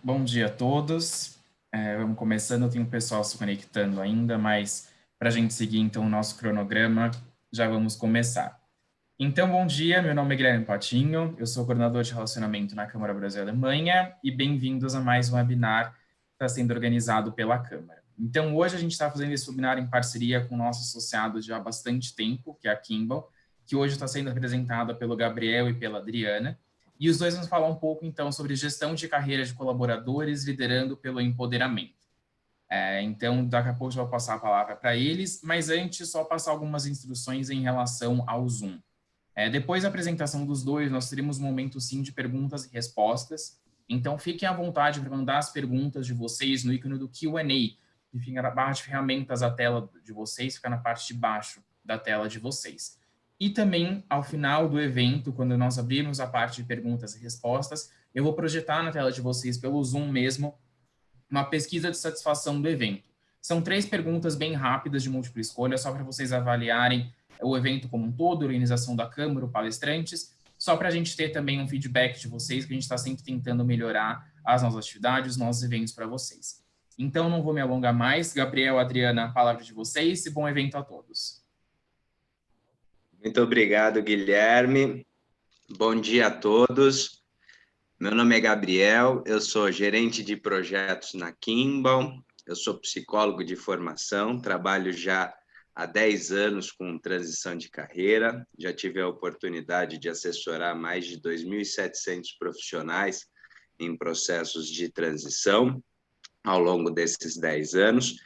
Bom dia a todos. Vamos começando, eu tenho o pessoal se conectando ainda, mas para a gente seguir então o nosso cronograma, já vamos começar. Então, bom dia, meu nome é Guilherme Patinho, eu sou coordenador de relacionamento na Câmara Brasil-Alemanha e bem-vindos a mais um webinar que está sendo organizado pela Câmara. Então, hoje a gente está fazendo esse webinar em parceria com o nosso associado de há bastante tempo, que é a Kimball, que hoje está sendo apresentada pelo Gabriel e pela Adriana. E os dois vão falar um pouco, então, sobre gestão de carreira de colaboradores, liderando pelo empoderamento. Então, daqui a pouco eu vou passar a palavra para eles, mas antes, só passar algumas instruções em relação ao Zoom. Depois da apresentação dos dois, nós teremos um momento, sim, de perguntas e respostas. Então, fiquem à vontade para mandar as perguntas de vocês no ícone do Q&A, que fica na barra de ferramentas da tela de vocês, fica na parte de baixo da tela de vocês. E também, ao final do evento, quando nós abrirmos a parte de perguntas e respostas, eu vou projetar na tela de vocês, pelo Zoom mesmo, uma pesquisa de satisfação do evento. São 3 perguntas bem rápidas de múltipla escolha, só para vocês avaliarem o evento como um todo, a organização da Câmara, palestrantes, só para a gente ter também um feedback de vocês, que a gente está sempre tentando melhorar as nossas atividades, os nossos eventos para vocês. Então, não vou me alongar mais. Gabriel, Adriana, a palavra de vocês e bom evento a todos. Muito obrigado, Guilherme. Bom dia a todos. Meu nome é Gabriel, eu sou gerente de projetos na Kimball, eu sou psicólogo de formação, trabalho já há 10 anos com transição de carreira, já tive a oportunidade de assessorar mais de 2.700 profissionais em processos de transição ao longo desses 10 anos,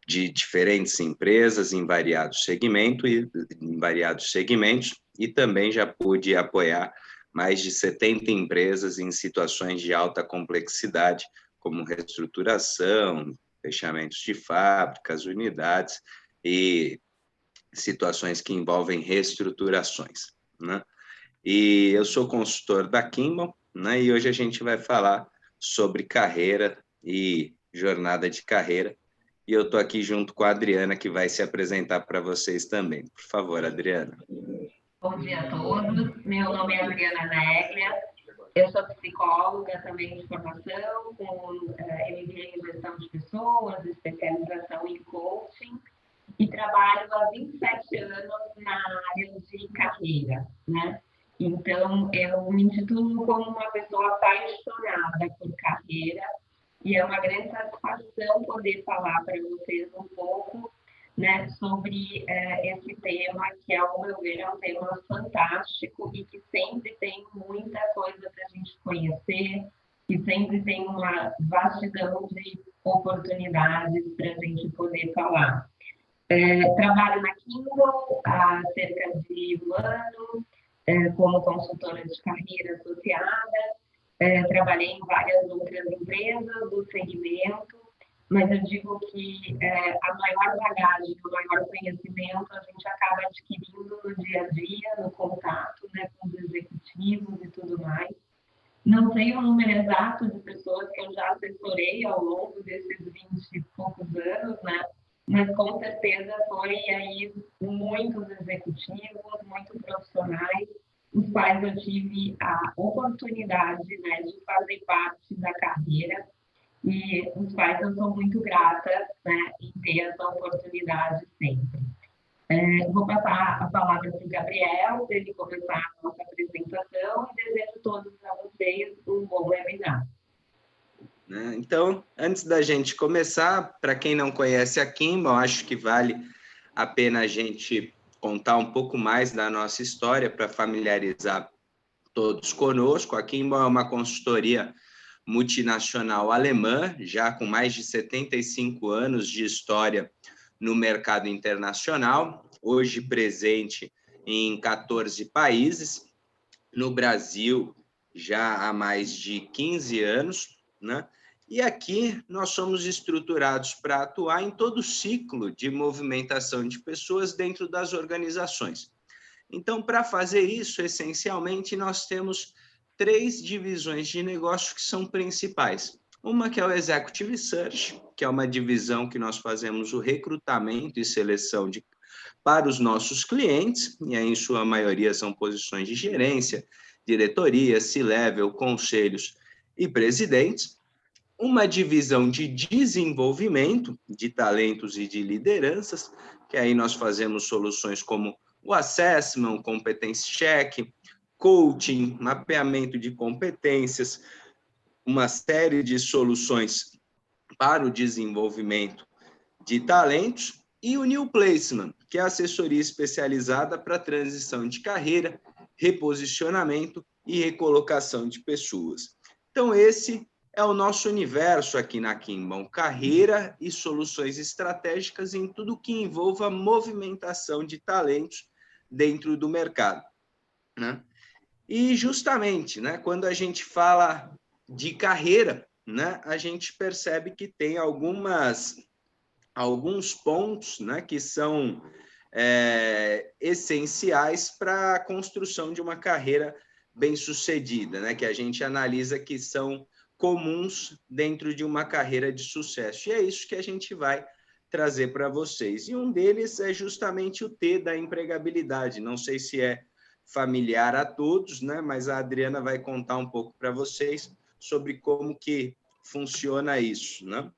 de diferentes empresas em variados segmentos e também já pude apoiar mais de 70 empresas em situações de alta complexidade, como reestruturação, fechamentos de fábricas, unidades e situações que envolvem reestruturações, né? E eu sou consultor da Kimball, né? E hoje a gente vai falar sobre carreira e jornada de carreira. E eu estou aqui junto com a Adriana, que vai se apresentar para vocês também. Por favor, Adriana. Bom dia a todos. Meu nome é Adriana Neglia. Eu sou psicóloga também de formação, com MBA em gestão de pessoas, especialização em coaching, e trabalho há 27 anos na área de carreira, né? Então, eu me intitulo como uma pessoa apaixonada por carreira, e é uma grande satisfação poder falar para vocês um pouco, né, sobre esse tema, que, ao meu ver, é um tema fantástico e que sempre tem muita coisa para a gente conhecer, que sempre tem uma vastidão de oportunidades para a gente poder falar. Trabalho na Kimball há cerca de um ano, como consultora de carreira associada. Trabalhei em várias outras empresas do segmento, mas eu digo que a maior bagagem, o maior conhecimento a gente acaba adquirindo no dia a dia, no contato, né, com os executivos e tudo mais. Não sei o número exato de pessoas que eu já assessorei ao longo desses 20 e poucos anos, né? Mas com certeza foi aí muitos executivos, muitos profissionais, os quais eu tive a oportunidade, né, de fazer parte da carreira, e os quais eu sou muito grata, né, em ter essa oportunidade sempre. Vou passar a palavra para o Gabriel, para ele começar a nossa apresentação, e desejo a todos a vocês um bom webinar. Então, antes da gente começar, para quem não conhece a Kimball, acho que vale a pena a gente contar um pouco mais da nossa história para familiarizar todos conosco. A Kimball é uma consultoria multinacional alemã, já com mais de 75 anos de história no mercado internacional, hoje presente em 14 países, no Brasil já há mais de 15 anos, né? E aqui nós somos estruturados para atuar em todo o ciclo de movimentação de pessoas dentro das organizações. Então, para fazer isso, essencialmente, nós temos 3 divisões de negócio que são principais. Uma que é o Executive Search, que é uma divisão que nós fazemos o recrutamento e seleção para os nossos clientes, e aí, em sua maioria, são posições de gerência, diretoria, C-level, conselhos e presidentes, uma divisão de desenvolvimento de talentos e de lideranças, que aí nós fazemos soluções como o assessment, competence check, coaching, mapeamento de competências, uma série de soluções para o desenvolvimento de talentos, e o New Placement, que é a assessoria especializada para transição de carreira, reposicionamento e recolocação de pessoas. Então, esse é o nosso universo aqui na Kimball, carreira e soluções estratégicas em tudo que envolva movimentação de talentos dentro do mercado, né? E justamente, né, quando a gente fala de carreira, né, a gente percebe que tem alguns pontos, né, que são essenciais para a construção de uma carreira bem-sucedida, né, que a gente analisa que são comuns dentro de uma carreira de sucesso. E é isso que a gente vai trazer para vocês. E um deles é justamente o T da empregabilidade. Não sei se é familiar a todos, né, mas a Adriana vai contar um pouco para vocês sobre como que funciona isso, né?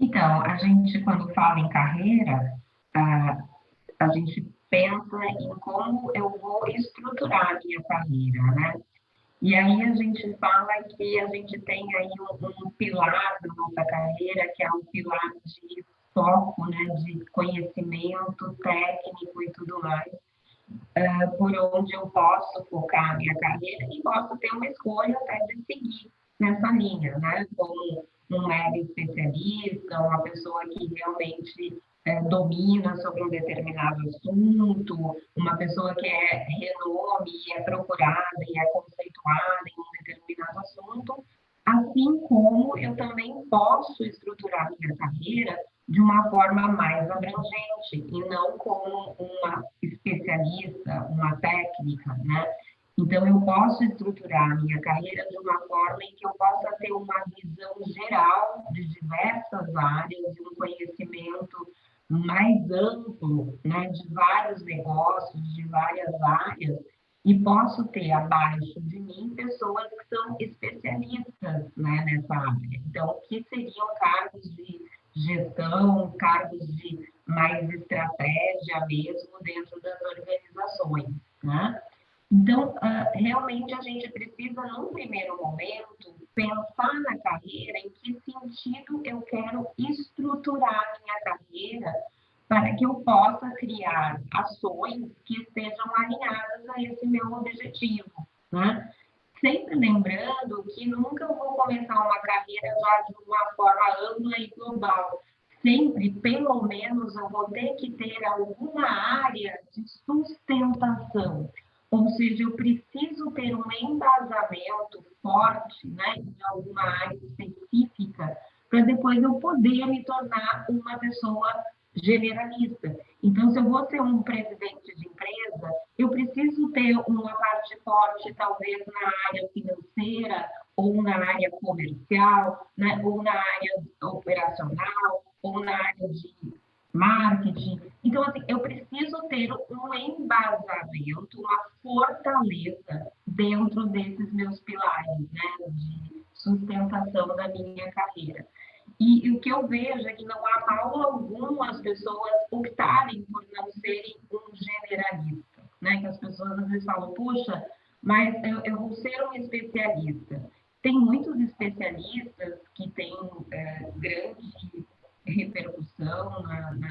Então, a gente, quando fala em carreira, a gente pensa em como eu vou estruturar a minha carreira, né? E aí a gente fala que a gente tem aí um pilar da nossa carreira, que é um pilar de foco, né, de conhecimento técnico e tudo mais, por onde eu posso focar a minha carreira e posso ter uma escolha até de seguir nessa linha, né? Como um mega especialista, uma pessoa que realmente domina sobre um determinado assunto, uma pessoa que é renome e é procurada e é conceituada em um determinado assunto, assim como eu também posso estruturar minha carreira de uma forma mais abrangente e não como uma especialista, uma técnica, né? Então, eu posso estruturar a minha carreira de uma forma em que eu possa ter uma visão geral de diversas áreas, de um conhecimento mais amplo, né, de vários negócios, de várias áreas, e posso ter abaixo de mim pessoas que são especialistas, né, nessa área. Então, que seriam cargos de gestão, cargos de mais estratégia mesmo dentro das organizações, né? Então, realmente a gente precisa, num primeiro momento, pensar na carreira, em que sentido eu quero estruturar a minha carreira para que eu possa criar ações que estejam alinhadas a esse meu objetivo, né? Sempre lembrando que nunca eu vou começar uma carreira já de uma forma ampla e global. Sempre, pelo menos, eu vou ter que ter alguma área de sustentação. Ou seja, eu preciso ter um embasamento forte, né, em alguma área específica, para depois eu poder me tornar uma pessoa generalista. Então, se eu vou ser um presidente de empresa, eu preciso ter uma parte forte, talvez, na área financeira, ou na área comercial, né, ou na área operacional, ou na área de marketing. Então, assim, eu preciso ter um embasamento, uma fortaleza dentro desses meus pilares, né, de sustentação da minha carreira. E o que eu vejo é que não há mal algum as pessoas optarem por não serem um generalista, né? Que as pessoas às vezes falam, puxa, mas eu vou ser um especialista. Tem muitos especialistas que têm grande repercussão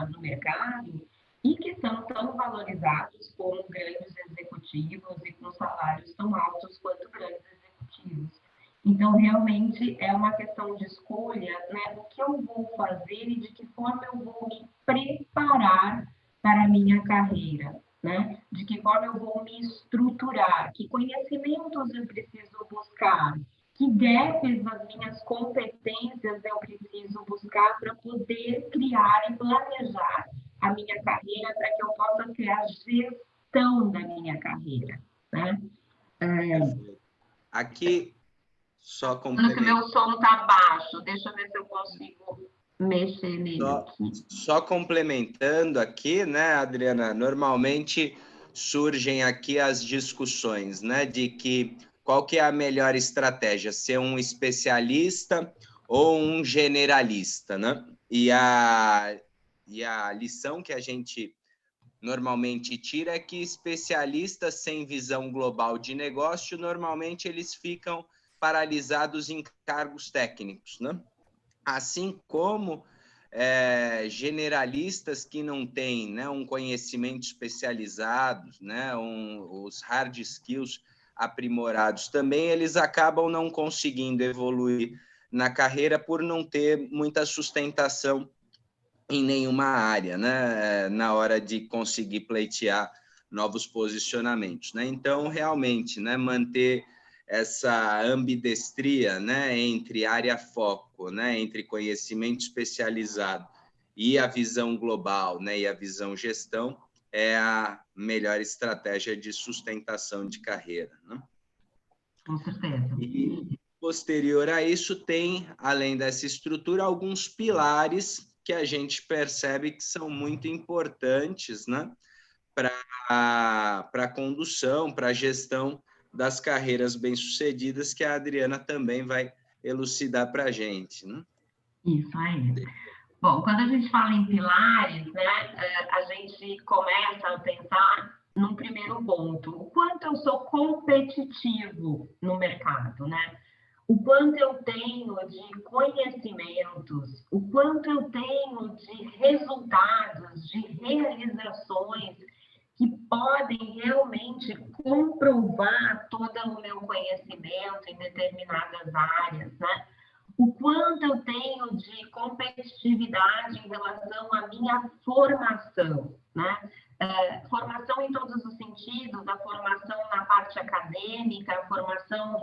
no mercado e que são tão valorizados como grandes executivos e com salários tão altos quanto grandes executivos. Então, realmente, é uma questão de escolha, né? O que eu vou fazer e de que forma eu vou me preparar para a minha carreira, né? De que forma eu vou me estruturar, que conhecimentos eu preciso buscar, que gaps nas minhas competências eu preciso buscar para poder criar e planejar a minha carreira para que eu possa ter a gestão da minha carreira, né? Aqui, só complementando. Meu som está baixo, deixa eu ver se eu consigo mexer nele aqui. Só complementando aqui, né, Adriana? Normalmente surgem aqui as discussões, né, de que qual que é a melhor estratégia? Ser um especialista ou um generalista, né? E a lição que a gente normalmente tira é que especialistas sem visão global de negócio, normalmente eles ficam paralisados em cargos técnicos, né? Assim como generalistas que não têm, né, um conhecimento especializado, né, os hard skills aprimorados, também eles acabam não conseguindo evoluir na carreira por não ter muita sustentação em nenhuma área, né, na hora de conseguir pleitear novos posicionamentos, né? Então, realmente, né, manter essa ambidestria, né, entre área-foco, né, entre conhecimento especializado e a visão global, né, e a visão gestão, é a melhor estratégia de sustentação de carreira, né? Com certeza. E, posterior a isso, tem, além dessa estrutura, alguns pilares que a gente percebe que são muito importantes, né, para a condução, para a gestão das carreiras bem-sucedidas, que a Adriana também vai elucidar para a gente, né? Isso aí. Bom, quando a gente fala em pilares, né, a gente começa a pensar num primeiro ponto, o quanto eu sou competitivo no mercado, né? O quanto eu tenho de conhecimentos, o quanto eu tenho de resultados, de realizações que podem realmente comprovar todo o meu conhecimento em determinadas áreas, né? O quanto eu tenho de competitividade em relação à minha formação, né? Formação em todos os sentidos, a formação na parte acadêmica, a formação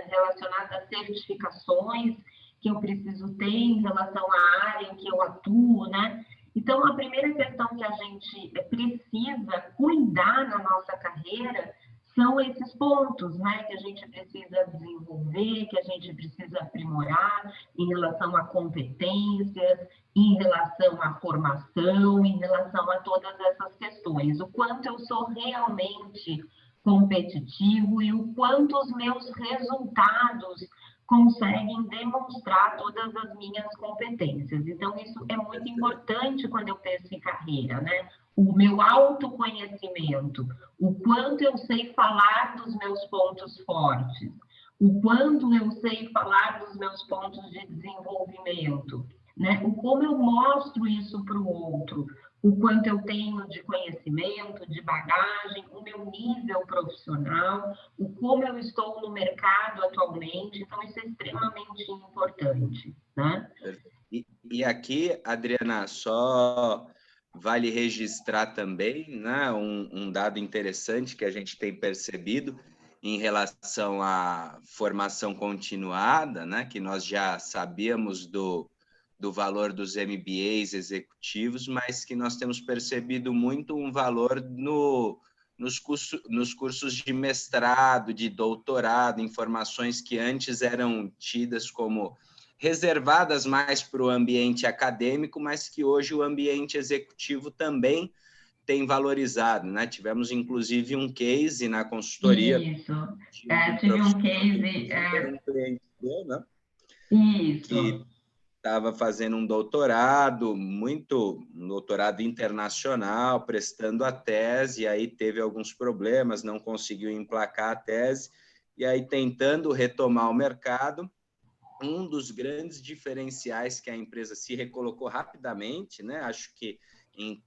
relacionada a certificações que eu preciso ter em relação à área em que eu atuo, né? Então, a primeira questão que a gente precisa cuidar na nossa carreira são esses pontos, né, que a gente precisa desenvolver, que a gente precisa aprimorar em relação a competências, em relação à formação, em relação a todas essas questões. O quanto eu sou realmente competitivo e o quanto os meus resultados conseguem demonstrar todas as minhas competências. Então, isso é muito importante quando eu penso em carreira, né? O meu autoconhecimento, o quanto eu sei falar dos meus pontos fortes, o quanto eu sei falar dos meus pontos de desenvolvimento, né? O como eu mostro isso para o outro, o quanto eu tenho de conhecimento, de bagagem, o meu nível profissional, o como eu estou no mercado atualmente. Então, isso é extremamente importante, né? E aqui, Adriana, só vale registrar também, né, um dado interessante que a gente tem percebido em relação à formação continuada, né, que nós já sabíamos do valor dos MBAs executivos, mas que nós temos percebido muito um valor nos cursos de mestrado, de doutorado, informações que antes eram tidas como reservadas mais para o ambiente acadêmico, mas que hoje o ambiente executivo também tem valorizado, né? Tivemos, inclusive, um case na consultoria. Isso, tive um case... Um cliente meu, né? Isso. Que estava fazendo um doutorado, um doutorado internacional, prestando a tese, e aí teve alguns problemas, não conseguiu emplacar a tese, e aí tentando retomar o mercado, um dos grandes diferenciais que a empresa se recolocou rapidamente, né? Acho que em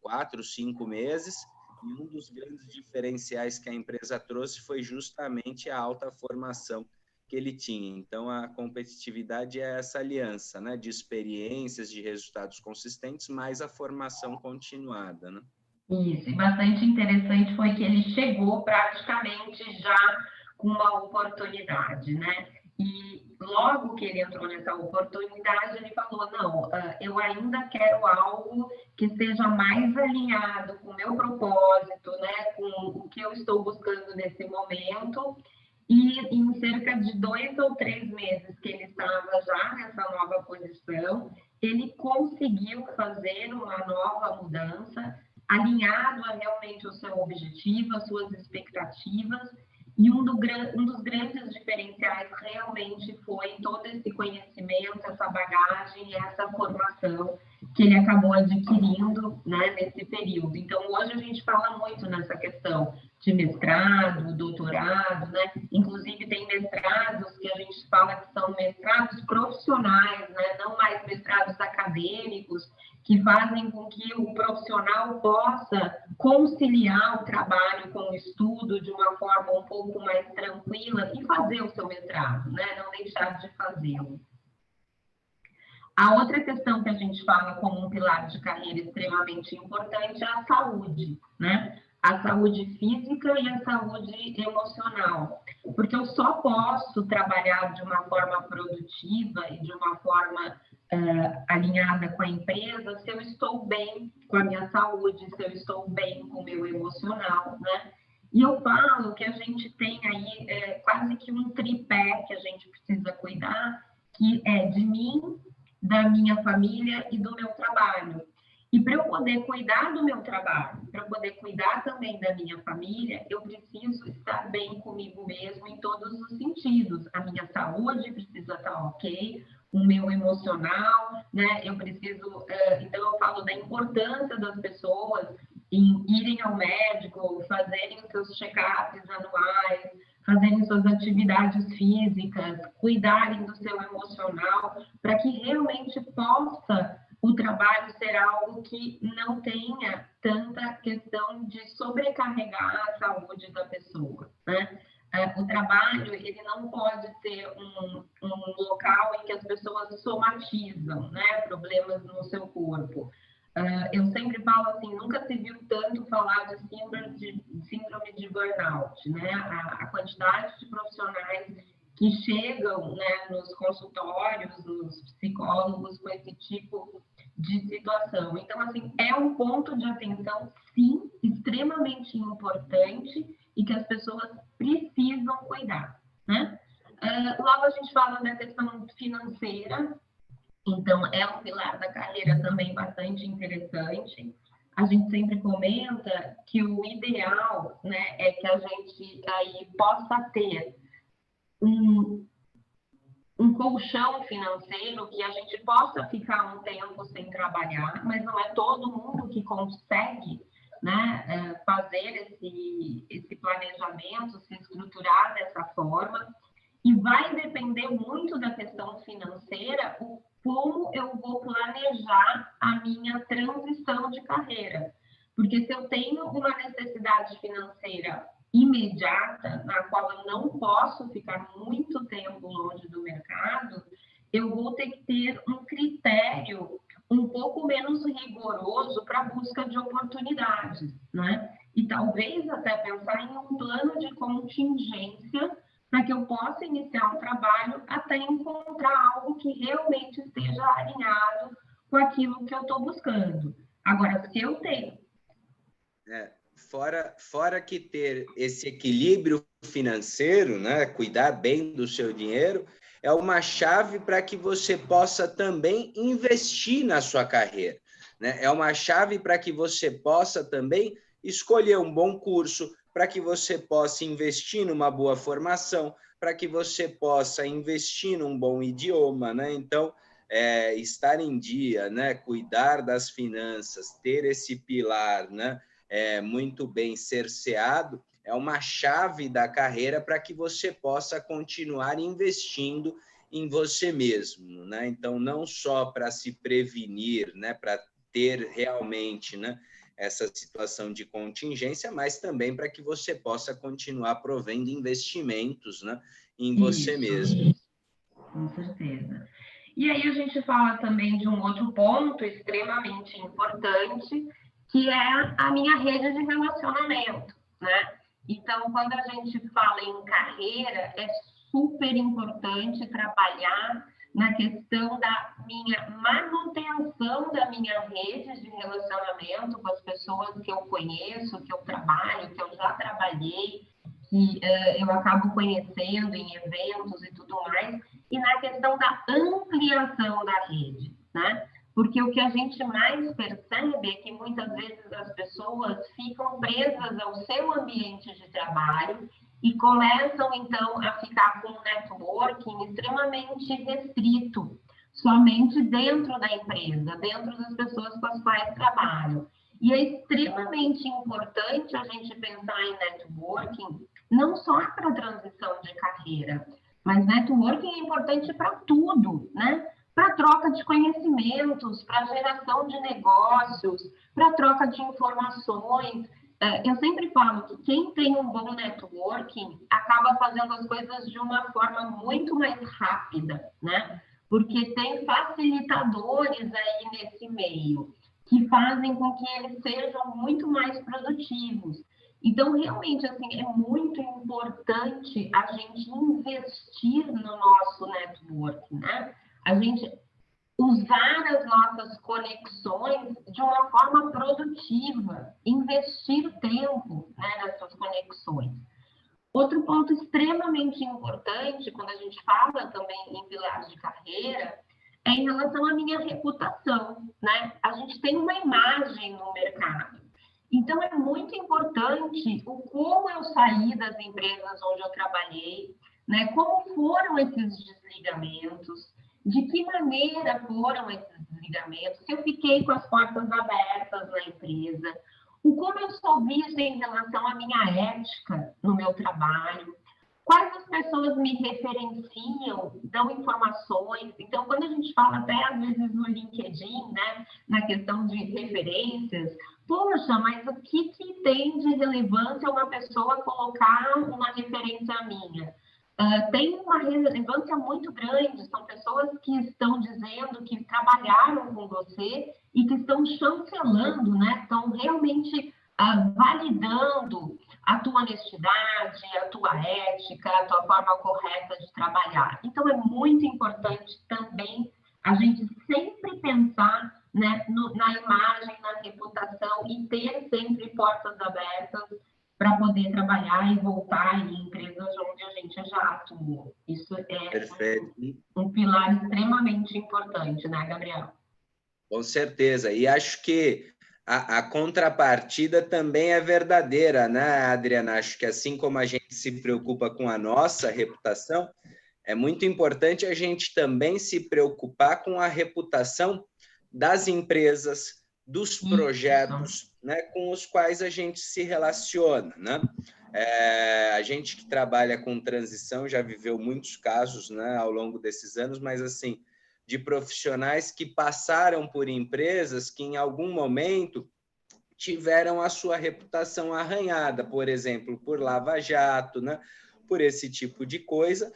4, 5 meses, e um dos grandes diferenciais que a empresa trouxe foi justamente a alta formação que ele tinha. Então, a competitividade é essa aliança, né, de experiências, de resultados consistentes, mais a formação continuada, né? Isso, e bastante interessante foi que ele chegou praticamente já com uma oportunidade, né? E logo que ele entrou nessa oportunidade, ele falou, não, eu ainda quero algo que esteja mais alinhado com o meu propósito, né? Com o que eu estou buscando nesse momento. E em cerca de 2 ou 3 meses que ele estava já nessa nova posição, ele conseguiu fazer uma nova mudança, alinhado a realmente o seu objetivo, as suas expectativas, E um dos grandes diferenciais realmente foi todo esse conhecimento, essa bagagem, essa formação que ele acabou adquirindo, né, nesse período. Então, hoje a gente fala muito nessa questão de mestrado, doutorado, né? Inclusive tem mestrados que a gente fala que são mestrados profissionais, né? Não mais mestrados acadêmicos, que fazem com que o profissional possa conciliar o trabalho com o estudo de uma forma um pouco mais tranquila e fazer o seu mestrado, né? Não deixar de fazê-lo. A outra questão que a gente fala como um pilar de carreira extremamente importante é a saúde, né? A saúde física e a saúde emocional, porque eu só posso trabalhar de uma forma produtiva e de uma forma alinhada com a empresa se eu estou bem com a minha saúde, se eu estou bem com o meu emocional, né? E eu falo que a gente tem aí quase que um tripé que a gente precisa cuidar, que é de mim, da minha família e do meu trabalho. E para eu poder cuidar do meu trabalho, para eu poder cuidar também da minha família, eu preciso estar bem comigo mesmo em todos os sentidos. A minha saúde precisa estar ok, o meu emocional, né? Eu preciso... Então, eu falo da importância das pessoas em irem ao médico, fazerem os seus check-ups anuais, fazerem suas atividades físicas, cuidarem do seu emocional, para que realmente possa o trabalho ser algo que não tenha tanta questão de sobrecarregar a saúde da pessoa, né? O trabalho, ele não pode ser um local em que as pessoas somatizam, né, problemas no seu corpo. Eu sempre falo assim, nunca se viu tanto falar de síndrome de burnout, né? A quantidade de profissionais que chegam, né, nos consultórios, nos psicólogos com esse tipo de situação. Então, assim, é um ponto de atenção, sim, extremamente importante e que as pessoas precisam cuidar, né? Logo, a gente fala da questão financeira. Então, é um pilar da carreira também bastante interessante. A gente sempre comenta que o ideal, né, é que a gente aí possa ter um colchão financeiro, que a gente possa ficar um tempo sem trabalhar, mas não é todo mundo que consegue, né, fazer esse planejamento, se estruturar dessa forma. E vai depender muito da questão financeira, como eu vou planejar a minha transição de carreira. Porque se eu tenho uma necessidade financeira imediata, na qual eu não posso ficar muito tempo longe do mercado, eu vou ter que ter um critério um pouco menos rigoroso para a busca de oportunidades, né? E talvez até pensar em um plano de contingência para que eu possa iniciar um trabalho até encontrar algo que realmente esteja alinhado com aquilo que eu estou buscando. Agora, se eu tenho... Fora que ter esse equilíbrio financeiro, né, cuidar bem do seu dinheiro, é uma chave para que você possa também investir na sua carreira, né? É uma chave para que você possa também escolher um bom curso, para que você possa investir numa boa formação, para que você possa investir num bom idioma, né? Então, estar em dia, né? Cuidar das finanças, ter esse pilar, né? Muito bem cerceado, é uma chave da carreira para que você possa continuar investindo em você mesmo, né? Então, não só para se prevenir, né? Para ter realmente, né? Essa situação de contingência, mas também para que você possa continuar provendo investimentos, né? Em você mesmo. Com certeza. E aí a gente fala também de um outro ponto extremamente importante, que é a minha rede de relacionamento, né? Então, quando a gente fala em carreira, é super importante trabalhar na questão da minha manutenção da minha rede de relacionamento com as pessoas que eu conheço, que eu trabalho, que eu já trabalhei, que eu acabo conhecendo em eventos e tudo mais, e na questão da ampliação da rede, né? Porque o que a gente mais percebe é que muitas vezes as pessoas ficam presas ao seu ambiente de trabalho e começam, então, a ficar com um networking extremamente restrito, somente dentro da empresa, dentro das pessoas com as quais trabalham. E é extremamente importante a gente pensar em networking, não só para transição de carreira, mas networking é importante para tudo, né? Para troca de conhecimentos, para geração de negócios, para troca de informações. Eu sempre falo que quem tem um bom networking acaba fazendo as coisas de uma forma muito mais rápida, né? Porque tem facilitadores aí nesse meio, que fazem com que eles sejam muito mais produtivos. Então, realmente, assim, é muito importante a gente investir no nosso networking, né? A gente usar as nossas conexões de uma forma produtiva, investir tempo, né, nessas conexões. Outro ponto extremamente importante, quando a gente fala também em pilares de carreira, é em relação à minha reputação, né? A gente tem uma imagem no mercado. Então, é muito importante o como eu saí das empresas onde eu trabalhei, né? Como foram esses desligamentos, de que maneira foram esses desligamentos, se eu fiquei com as portas abertas na empresa, o como eu sou vista em relação à minha ética no meu trabalho, quais as pessoas me referenciam, dão informações. Então, quando a gente fala até às vezes no LinkedIn, né, na questão de referências, poxa, mas o que tem de relevância uma pessoa colocar uma referência minha? Tem uma relevância muito grande, são pessoas que estão dizendo que trabalharam com você e que estão chancelando, né? Estão realmente validando a tua honestidade, a tua ética, a tua forma correta de trabalhar. Então, é muito importante também a gente sempre pensar, né, na imagem, na reputação e ter sempre portas abertas para poder trabalhar e voltar em empresas onde a gente já atuou. Isso é um pilar extremamente importante, né, Gabriel? Com certeza. E acho que a contrapartida também é verdadeira, né, Adriana? Acho que assim como a gente se preocupa com a nossa reputação, é muito importante a gente também se preocupar com a reputação das empresas, dos projetos, né, com os quais a gente se relaciona, né? A gente que trabalha com transição já viveu muitos casos, né, ao longo desses anos, mas assim, de profissionais que passaram por empresas que em algum momento tiveram a sua reputação arranhada, por exemplo, por lava-jato, né, por esse tipo de coisa.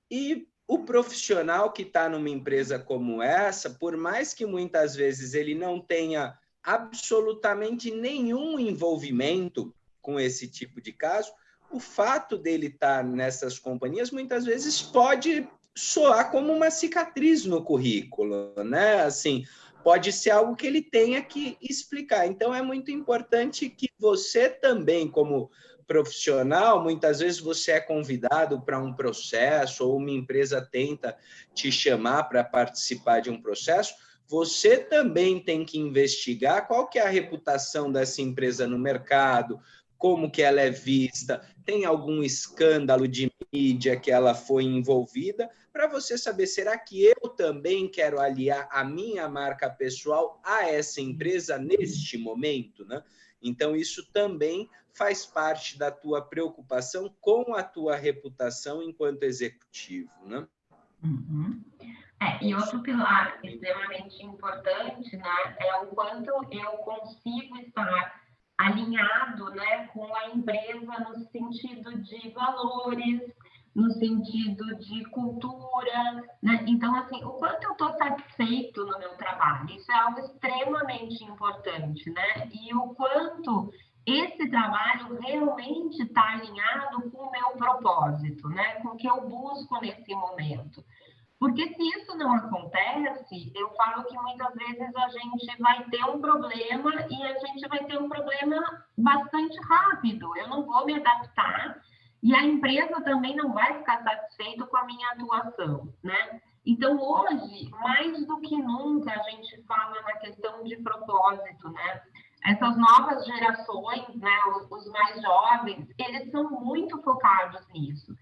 E o profissional que está numa empresa como essa, por mais que muitas vezes ele não tenha absolutamente nenhum envolvimento com esse tipo de caso, o fato dele estar nessas companhias muitas vezes pode soar como uma cicatriz no currículo, né? Assim, pode ser algo que ele tenha que explicar. Então, é muito importante que você também, como profissional, muitas vezes você é convidado para um processo ou uma empresa tenta te chamar para participar de um processo, você também tem que investigar qual que é a reputação dessa empresa no mercado, como que ela é vista, tem algum escândalo de mídia que ela foi envolvida, para você saber, será que eu também quero aliar a minha marca pessoal a essa empresa neste momento, né? Então, isso também faz parte da tua preocupação com a tua reputação enquanto executivo, né? Uhum. E outro pilar extremamente importante, né, é o quanto eu consigo estar alinhado, né, com a empresa no sentido de valores, no sentido de cultura, né? Então, assim, o quanto eu estou satisfeito no meu trabalho, isso é algo extremamente importante, né? E o quanto esse trabalho realmente está alinhado com o meu propósito, né? Com o que eu busco nesse momento. Porque se isso não acontece, eu falo que muitas vezes a gente vai ter um problema e a gente vai ter um problema bastante rápido. Eu não vou me adaptar e a empresa também não vai ficar satisfeita com a minha atuação, né? Então, hoje, mais do que nunca, a gente fala na questão de propósito, né? essas novas gerações, né, os mais jovens, eles são muito focados nisso.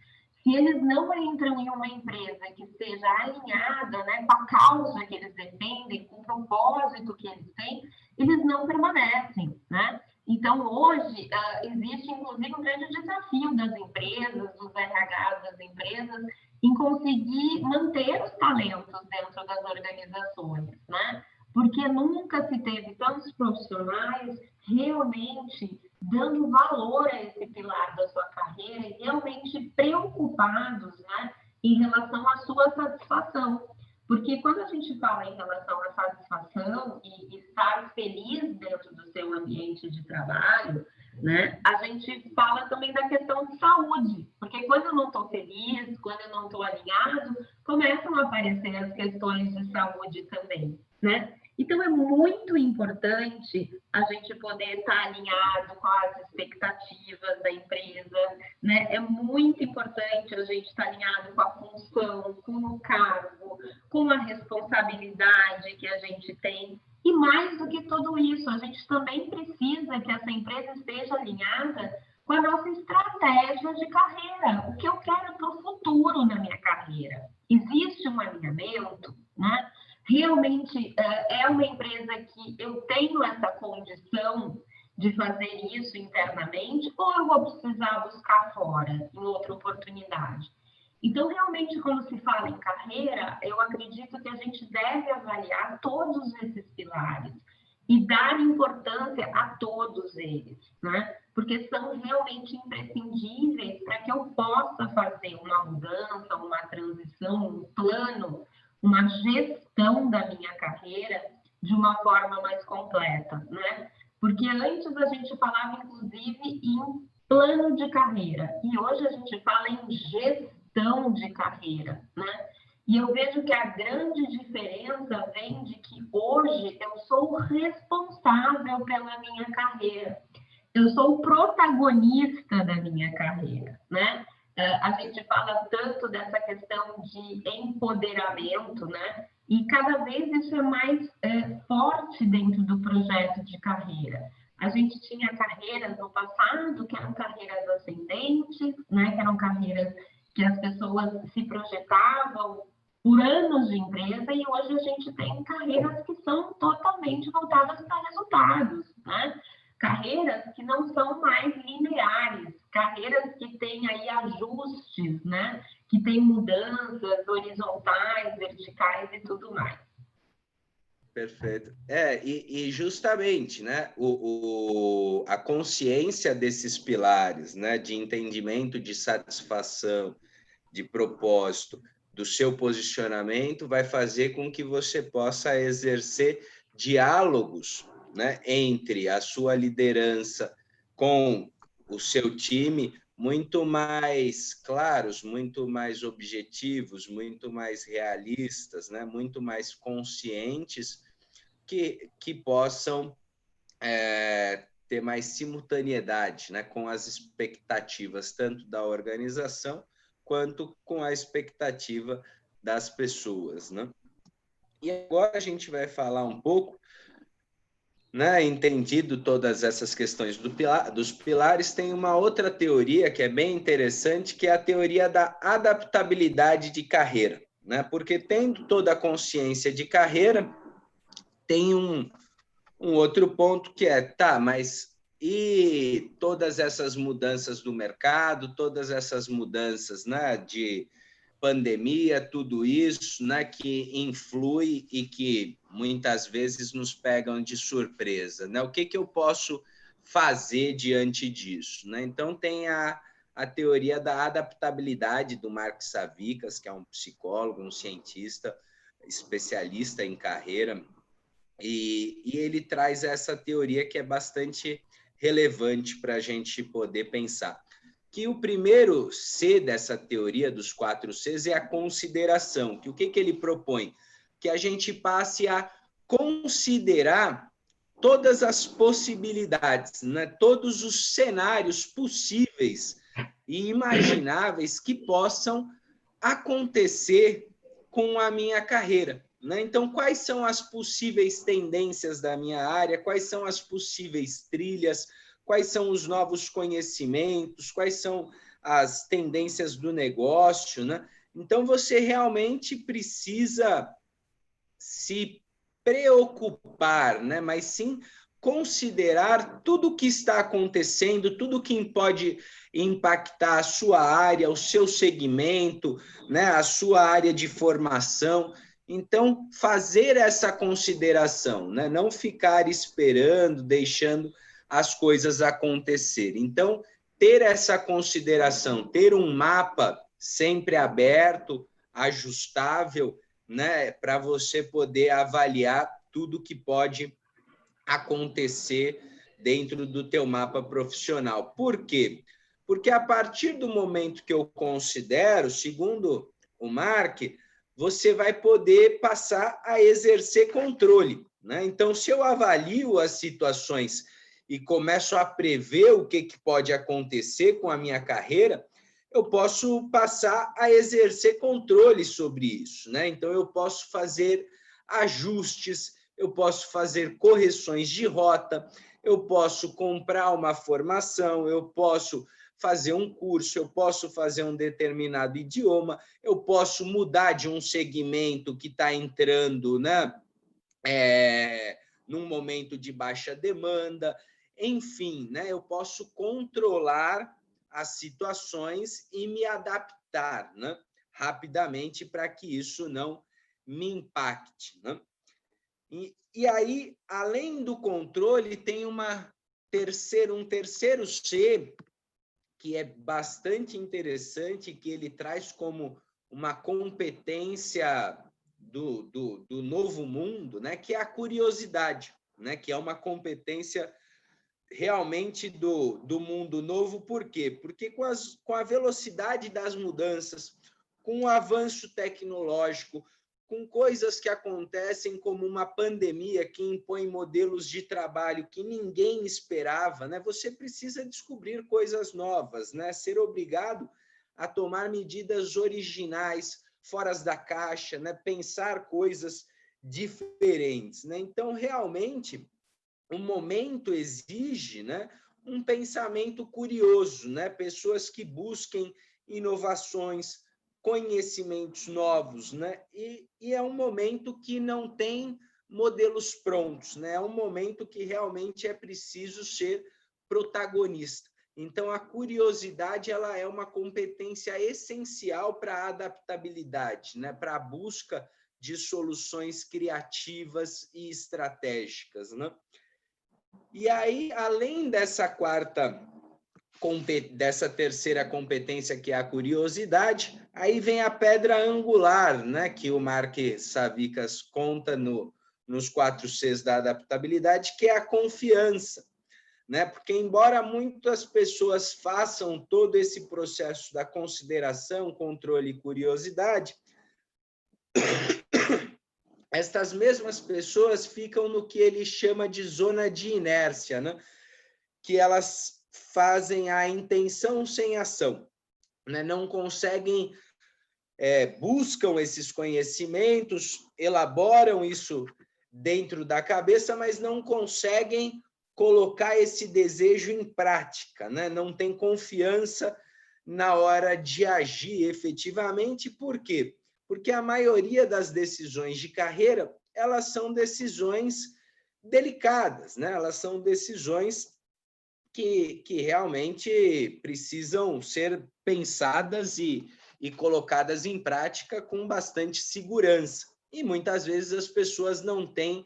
Se eles não entram em uma empresa que seja alinhada, né, com a causa que eles defendem, com o propósito que eles têm, eles não permanecem, né? Então, hoje, existe, inclusive, um grande desafio das empresas, dos RHs das empresas, em conseguir manter os talentos dentro das organizações, né? Porque nunca se teve tantos profissionais realmente dando valor a esse pilar da sua carreira e realmente preocupados, né, em relação à sua satisfação. Porque quando a gente fala em relação à satisfação e estar feliz dentro do seu ambiente de trabalho, né, a gente fala também da questão de saúde. Porque quando eu não estou feliz, quando eu não estou alinhado, começam a aparecer as questões de saúde também, né? Então, é muito importante a gente poder estar alinhado com as expectativas da empresa, né? É muito importante a gente estar alinhado com a função, com o cargo, com a responsabilidade que a gente tem. E mais do que tudo isso, a gente também precisa que essa empresa esteja alinhada com a nossa estratégia de carreira, o que eu quero para o futuro na minha carreira. Existe um alinhamento, né? Realmente é uma empresa que eu tenho essa condição de fazer isso internamente ou eu vou precisar buscar fora, em outra oportunidade? Então, realmente, quando se fala em carreira, eu acredito que a gente deve avaliar todos esses pilares e dar importância a todos eles, né? Porque são realmente imprescindíveis para que eu possa fazer uma mudança, uma transição, um plano, uma gestão da minha carreira de uma forma mais completa, né? Porque antes a gente falava, inclusive, em plano de carreira, e hoje a gente fala em gestão de carreira, né? E eu vejo que a grande diferença vem de que hoje eu sou responsável pela minha carreira, eu sou o protagonista da minha carreira, né? A gente fala tanto dessa questão de empoderamento, né? E cada vez isso é mais forte dentro do projeto de carreira. A gente tinha carreiras no passado que eram carreiras ascendentes, né? Que eram carreiras que as pessoas se projetavam por anos de empresa, e hoje a gente tem carreiras que são totalmente voltadas para resultados, né? Carreiras que não são mais lineares, carreiras que têm aí ajustes, né? Que têm mudanças horizontais, verticais e tudo mais. Perfeito. E justamente, né, a consciência desses pilares, né, de entendimento, de satisfação, de propósito, do seu posicionamento, vai fazer com que você possa exercer diálogos, né, entre a sua liderança com o seu time, muito mais claros, muito mais objetivos, muito mais realistas, né, muito mais conscientes, que possam ter mais simultaneidade, né, com as expectativas tanto da organização quanto com a expectativa das pessoas, né? E agora a gente vai falar um pouco, né, entendido todas essas questões dos pilares, tem uma outra teoria que é bem interessante, que é a teoria da adaptabilidade de carreira, né? Porque tendo toda a consciência de carreira, tem um outro ponto que é, mas e todas essas mudanças do mercado, todas essas mudanças, né, de pandemia, tudo isso, né, que influi e que muitas vezes nos pegam de surpresa, né? O que eu posso fazer diante disso, né? Então tem a teoria da adaptabilidade do Mark Savickas, que é um psicólogo, um cientista, especialista em carreira, e ele traz essa teoria que é bastante relevante para a gente poder pensar. Que o primeiro C dessa teoria dos 4 Cs é a consideração. Que o que ele propõe? Que a gente passe a considerar todas as possibilidades, né? Todos os cenários possíveis e imagináveis que possam acontecer com a minha carreira, né? Então, quais são as possíveis tendências da minha área, quais são as possíveis trilhas, quais são os novos conhecimentos, quais são as tendências do negócio, né? Então, você realmente precisa se preocupar, né? Mas sim considerar tudo o que está acontecendo, tudo que pode impactar a sua área, o seu segmento, né? A sua área de formação. Então, fazer essa consideração, né? Não ficar esperando, deixando as coisas acontecerem. Então, ter essa consideração, ter um mapa sempre aberto, ajustável, né, para você poder avaliar tudo que pode acontecer dentro do teu mapa profissional. Por quê? Porque a partir do momento que eu considero, segundo o Mark, você vai poder passar a exercer controle, né? Então, se eu avalio as situações e começo a prever o que pode acontecer com a minha carreira, eu posso passar a exercer controle sobre isso, né? Então, eu posso fazer ajustes, eu posso fazer correções de rota, eu posso comprar uma formação, eu posso fazer um curso, eu posso fazer um determinado idioma, eu posso mudar de um segmento que está entrando, né? Num momento de baixa demanda, enfim, né? Eu posso controlar as situações e me adaptar, né? Rapidamente para que isso não me impacte, né? E aí, além do controle, tem um terceiro C, que é bastante interessante, que ele traz como uma competência do novo mundo, né? Que é a curiosidade, né? Que é uma competência realmente do mundo novo. Por quê? Porque com a velocidade das mudanças, com o avanço tecnológico, com coisas que acontecem como uma pandemia que impõe modelos de trabalho que ninguém esperava, né? Você precisa descobrir coisas novas, né? Ser obrigado a tomar medidas originais, fora da caixa, né? Pensar coisas diferentes, né? Então, realmente, o momento exige, né, um pensamento curioso, né? Pessoas que busquem inovações, conhecimentos novos, né? E é um momento que não tem modelos prontos, né? É um momento que realmente é preciso ser protagonista. Então, a curiosidade ela é uma competência essencial para a adaptabilidade, né? Para a busca de soluções criativas e estratégicas, né? E aí, além dessa terceira competência, que é a curiosidade, aí vem a pedra angular, né, que o Mark Savickas conta nos 4 Cs da adaptabilidade, que é a confiança, né? Porque, embora muitas pessoas façam todo esse processo da consideração, controle e curiosidade, estas mesmas pessoas ficam no que ele chama de zona de inércia, né? Que elas fazem a intenção sem ação, né? Não conseguem, buscam esses conhecimentos, elaboram isso dentro da cabeça, mas não conseguem colocar esse desejo em prática, né? Não tem confiança na hora de agir efetivamente. Por quê? Porque a maioria das decisões de carreira, elas são decisões delicadas, né? Elas são decisões que realmente precisam ser pensadas e colocadas em prática com bastante segurança. E muitas vezes as pessoas não têm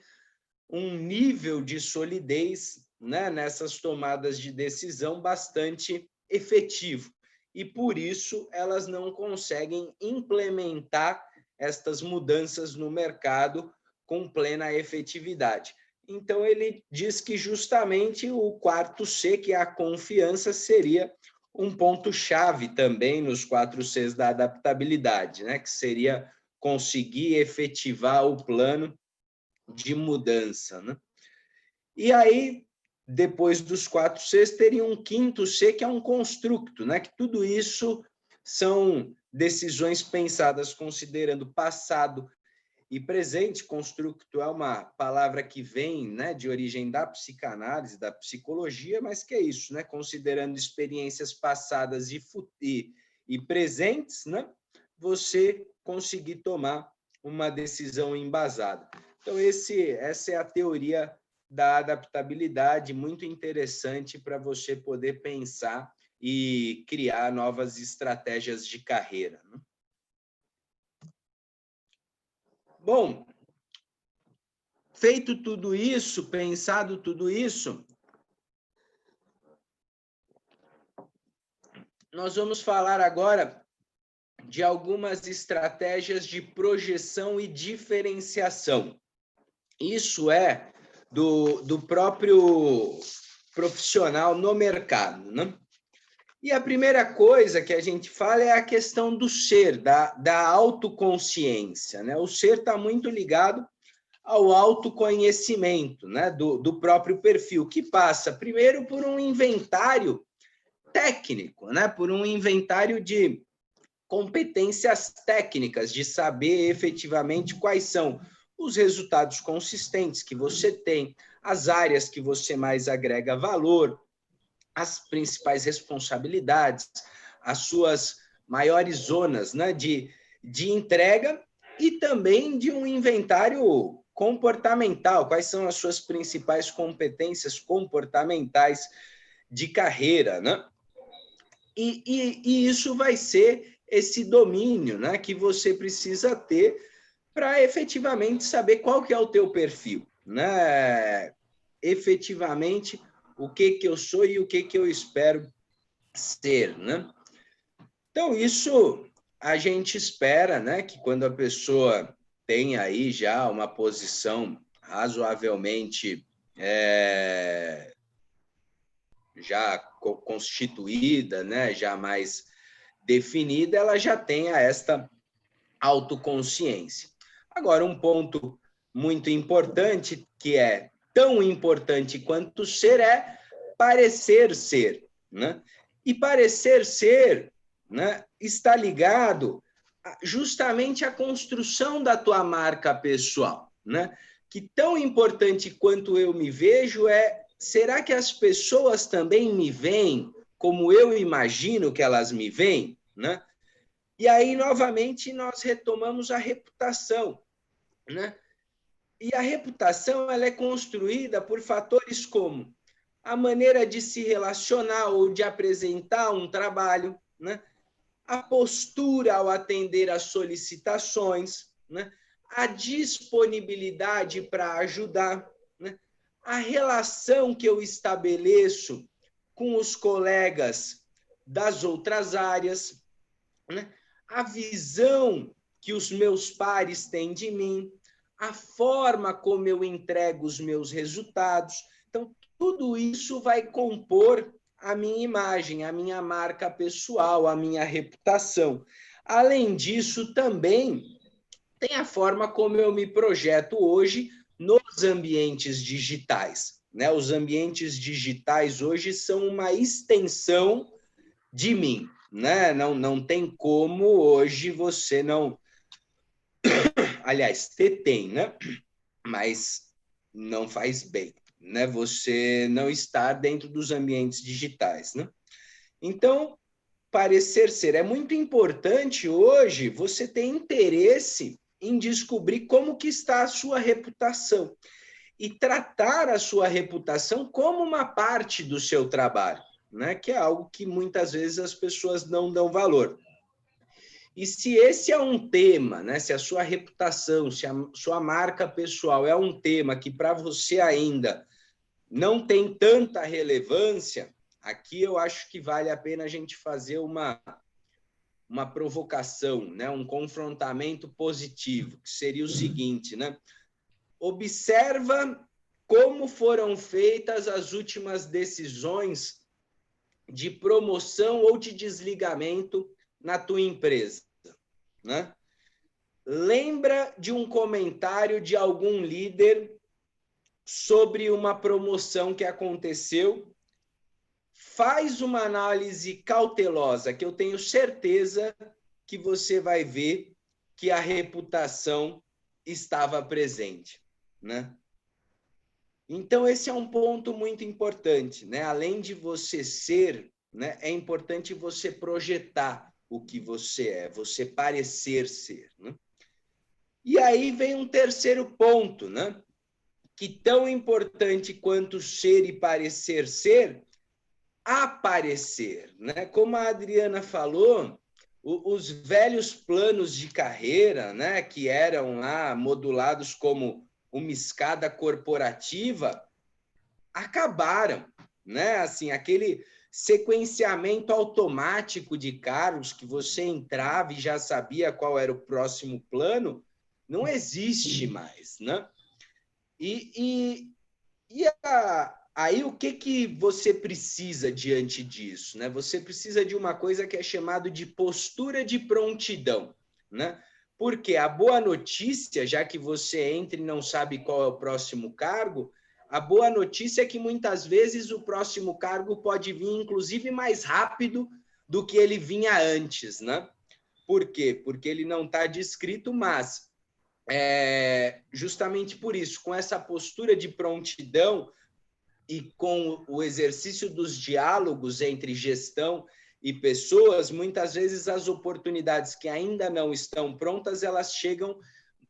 um nível de solidez, né, nessas tomadas de decisão bastante efetivo. E, por isso, elas não conseguem implementar estas mudanças no mercado com plena efetividade. Então, ele diz que justamente o 4 C, que é a confiança, seria um ponto-chave também nos 4 Cs da adaptabilidade, né? Que seria conseguir efetivar o plano de mudança, né? E aí, depois dos 4 Cs, teria um 5º C, que é um construto, né? Que tudo isso são decisões pensadas considerando passado e presente. Constructo é uma palavra que vem, né, de origem da psicanálise, da psicologia, mas que é isso, né, considerando experiências passadas e presentes, né, você conseguir tomar uma decisão embasada. Então, essa é a teoria da adaptabilidade, muito interessante para você poder pensar e criar novas estratégias de carreira, né? Bom, feito tudo isso, pensado tudo isso, nós vamos falar agora de algumas estratégias de projeção e diferenciação. Isso é do próprio profissional no mercado, né? E a primeira coisa que a gente fala é a questão do ser, da autoconsciência, né? O ser está muito ligado ao autoconhecimento, né? Do próprio perfil, que passa primeiro por um inventário técnico, né? Por um inventário de competências técnicas, de saber efetivamente quais são os resultados consistentes que você tem, as áreas que você mais agrega valor, as principais responsabilidades, as suas maiores zonas, né, de entrega, e também de um inventário comportamental, quais são as suas principais competências comportamentais de carreira, né? E isso vai ser esse domínio, né, que você precisa ter para efetivamente saber qual que é o teu perfil, né? Efetivamente, o que eu sou e o que eu espero ser, né? Então, isso a gente espera, né, que quando a pessoa tem aí já uma posição razoavelmente já constituída, né, já mais definida, ela já tenha esta autoconsciência. Agora, um ponto muito importante, que é tão importante quanto ser, é parecer ser, né? E parecer ser, né, está ligado justamente à construção da tua marca pessoal, né? Que tão importante quanto eu me vejo é, será que as pessoas também me veem como eu imagino que elas me veem, né? E aí, novamente, nós retomamos a reputação, né? E a reputação ela é construída por fatores como a maneira de se relacionar ou de apresentar um trabalho, né? A postura ao atender às solicitações, né? A disponibilidade para ajudar, né? A relação que eu estabeleço com os colegas das outras áreas, né? A visão que os meus pares têm de mim, a forma como eu entrego os meus resultados. Então, tudo isso vai compor a minha imagem, a minha marca pessoal, a minha reputação. Além disso, também tem a forma como eu me projeto hoje nos ambientes digitais, né? Os ambientes digitais hoje são uma extensão de mim, né? Não tem como hoje você não... Aliás, tem, né? Mas não faz bem, né? Você não estar dentro dos ambientes digitais, né? Então, parecer ser é muito importante hoje você ter interesse em descobrir como que está a sua reputação e tratar a sua reputação como uma parte do seu trabalho, né? Que é algo que muitas vezes as pessoas não dão valor. E se esse é um tema, né? Se a sua reputação, se a sua marca pessoal é um tema que para você ainda não tem tanta relevância, aqui eu acho que vale a pena a gente fazer uma provocação, né? Um confrontamento positivo, que seria o seguinte, né? Observa como foram feitas as últimas decisões de promoção ou de desligamento na tua empresa, né? Lembra de um comentário de algum líder sobre uma promoção que aconteceu? Faz uma análise cautelosa, que eu tenho certeza que você vai ver que a reputação estava presente, né? Então, esse é um ponto muito importante, né? Além de você ser, né, é importante você projetar o que você é, você parecer ser, né? E aí vem um terceiro ponto, né? Que tão importante quanto ser e parecer ser, aparecer, né? Como a Adriana falou, os velhos planos de carreira, né, que eram lá modulados como uma escada corporativa, acabaram, né? Assim, aquele sequenciamento automático de cargos que você entrava e já sabia qual era o próximo plano, não existe mais, né? Aí o que você precisa diante disso, né? Você precisa de uma coisa que é chamado de postura de prontidão, né? Porque a boa notícia, já que você entra e não sabe qual é o próximo cargo, a boa notícia é que muitas vezes o próximo cargo pode vir, inclusive, mais rápido do que ele vinha antes, né? Por quê? Porque ele não está descrito, mas justamente por isso, com essa postura de prontidão e com o exercício dos diálogos entre gestão e pessoas, muitas vezes as oportunidades que ainda não estão prontas, elas chegam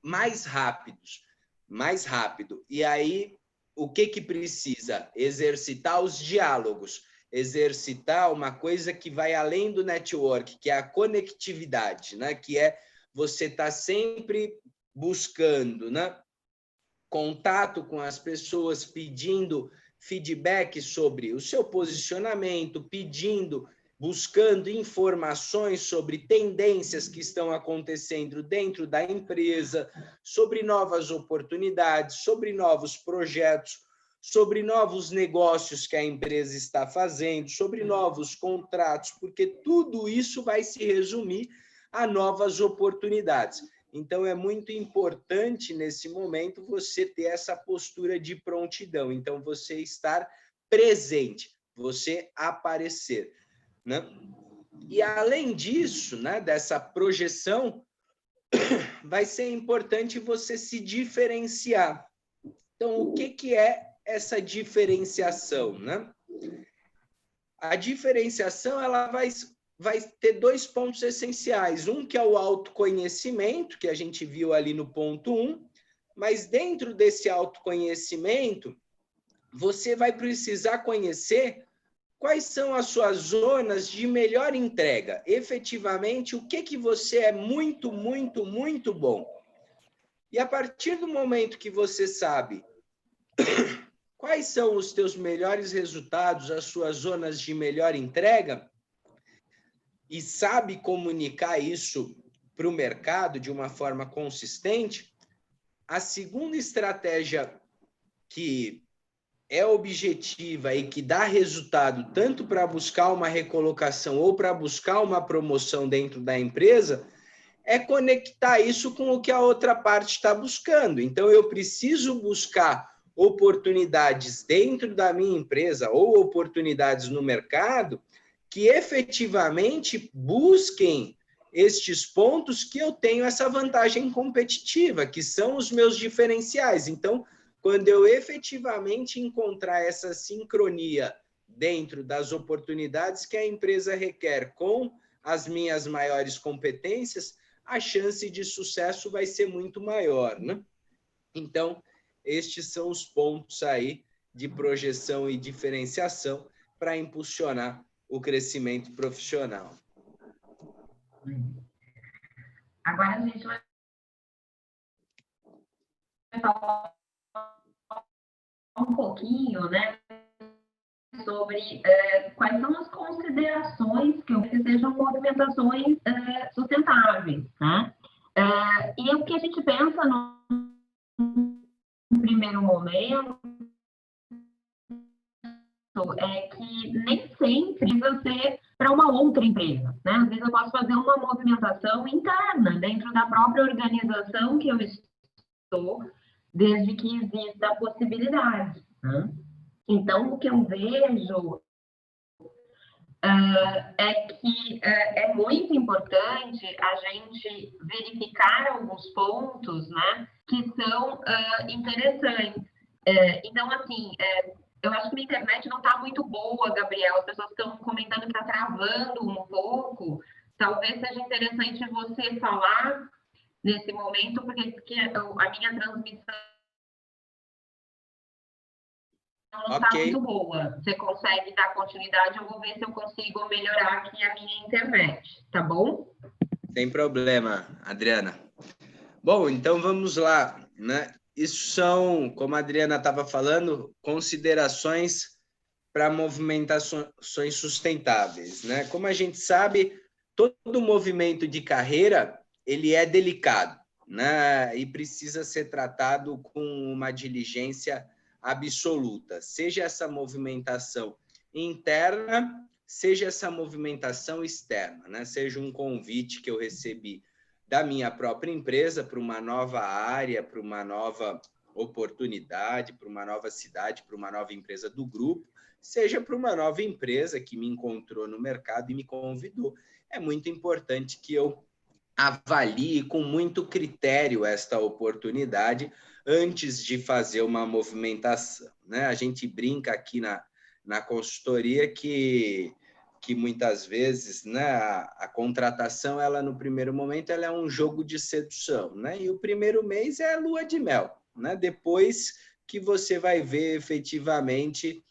mais rápido. E aí, o que precisa? Exercitar os diálogos, exercitar uma coisa que vai além do network, que é a conectividade, né? Que é você estar sempre buscando, né, contato com as pessoas, pedindo feedback sobre o seu posicionamento, buscando informações sobre tendências que estão acontecendo dentro da empresa, sobre novas oportunidades, sobre novos projetos, sobre novos negócios que a empresa está fazendo, sobre novos contratos, porque tudo isso vai se resumir a novas oportunidades. Então, é muito importante, nesse momento, você ter essa postura de prontidão. Então, você estar presente, você aparecer, né? E, além disso, né, dessa projeção, vai ser importante você se diferenciar. Então, o que é essa diferenciação, né? A diferenciação, ela vai ter dois pontos essenciais. Um que é o autoconhecimento, que a gente viu ali no ponto 1, mas dentro desse autoconhecimento, você vai precisar conhecer quais são as suas zonas de melhor entrega. Efetivamente, o que você é muito, muito, muito bom. E a partir do momento que você sabe quais são os teus melhores resultados, as suas zonas de melhor entrega, e sabe comunicar isso para o mercado de uma forma consistente, a segunda estratégia que é objetiva e que dá resultado tanto para buscar uma recolocação ou para buscar uma promoção dentro da empresa é conectar isso com o que a outra parte está buscando. Então, eu preciso buscar oportunidades dentro da minha empresa ou oportunidades no mercado que efetivamente busquem estes pontos que eu tenho essa vantagem competitiva, que são os meus diferenciais. Então, quando eu efetivamente encontrar essa sincronia dentro das oportunidades que a empresa requer com as minhas maiores competências, a chance de sucesso vai ser muito maior, né? Então, estes são os pontos aí de projeção e diferenciação para impulsionar o crescimento profissional. Agora a gente vai falar um pouquinho, né, sobre quais são as considerações que sejam movimentações sustentáveis, né? E o que a gente pensa no primeiro momento é que nem sempre precisa ser para uma outra empresa, né? Às vezes eu posso fazer uma movimentação interna dentro da própria organização que eu estou, desde que exista a possibilidade, né? Então, o que eu vejo é que é muito importante a gente verificar alguns pontos, né, que são interessantes. Então, assim, eu acho que a internet não está muito boa, Gabriel. As pessoas estão comentando que está travando um pouco. Talvez seja interessante você falar nesse momento, porque a minha transmissão não está muito boa. Você consegue dar continuidade? Eu vou ver se eu consigo melhorar aqui a minha internet, tá bom? Sem problema, Adriana. Bom, então vamos lá, né? Isso são, como a Adriana estava falando, considerações para movimentações sustentáveis, né? Como a gente sabe, todo movimento de carreira ele é delicado, né? E precisa ser tratado com uma diligência absoluta, seja essa movimentação interna, seja essa movimentação externa, né? Seja um convite que eu recebi da minha própria empresa para uma nova área, para uma nova oportunidade, para uma nova cidade, para uma nova empresa do grupo, seja para uma nova empresa que me encontrou no mercado e me convidou. É muito importante que eu avalie com muito critério esta oportunidade antes de fazer uma movimentação, né? A gente brinca aqui na consultoria que muitas vezes, né, a contratação, ela no primeiro momento, ela é um jogo de sedução, né? E o primeiro mês é a lua de mel, né? Depois que você vai ver efetivamente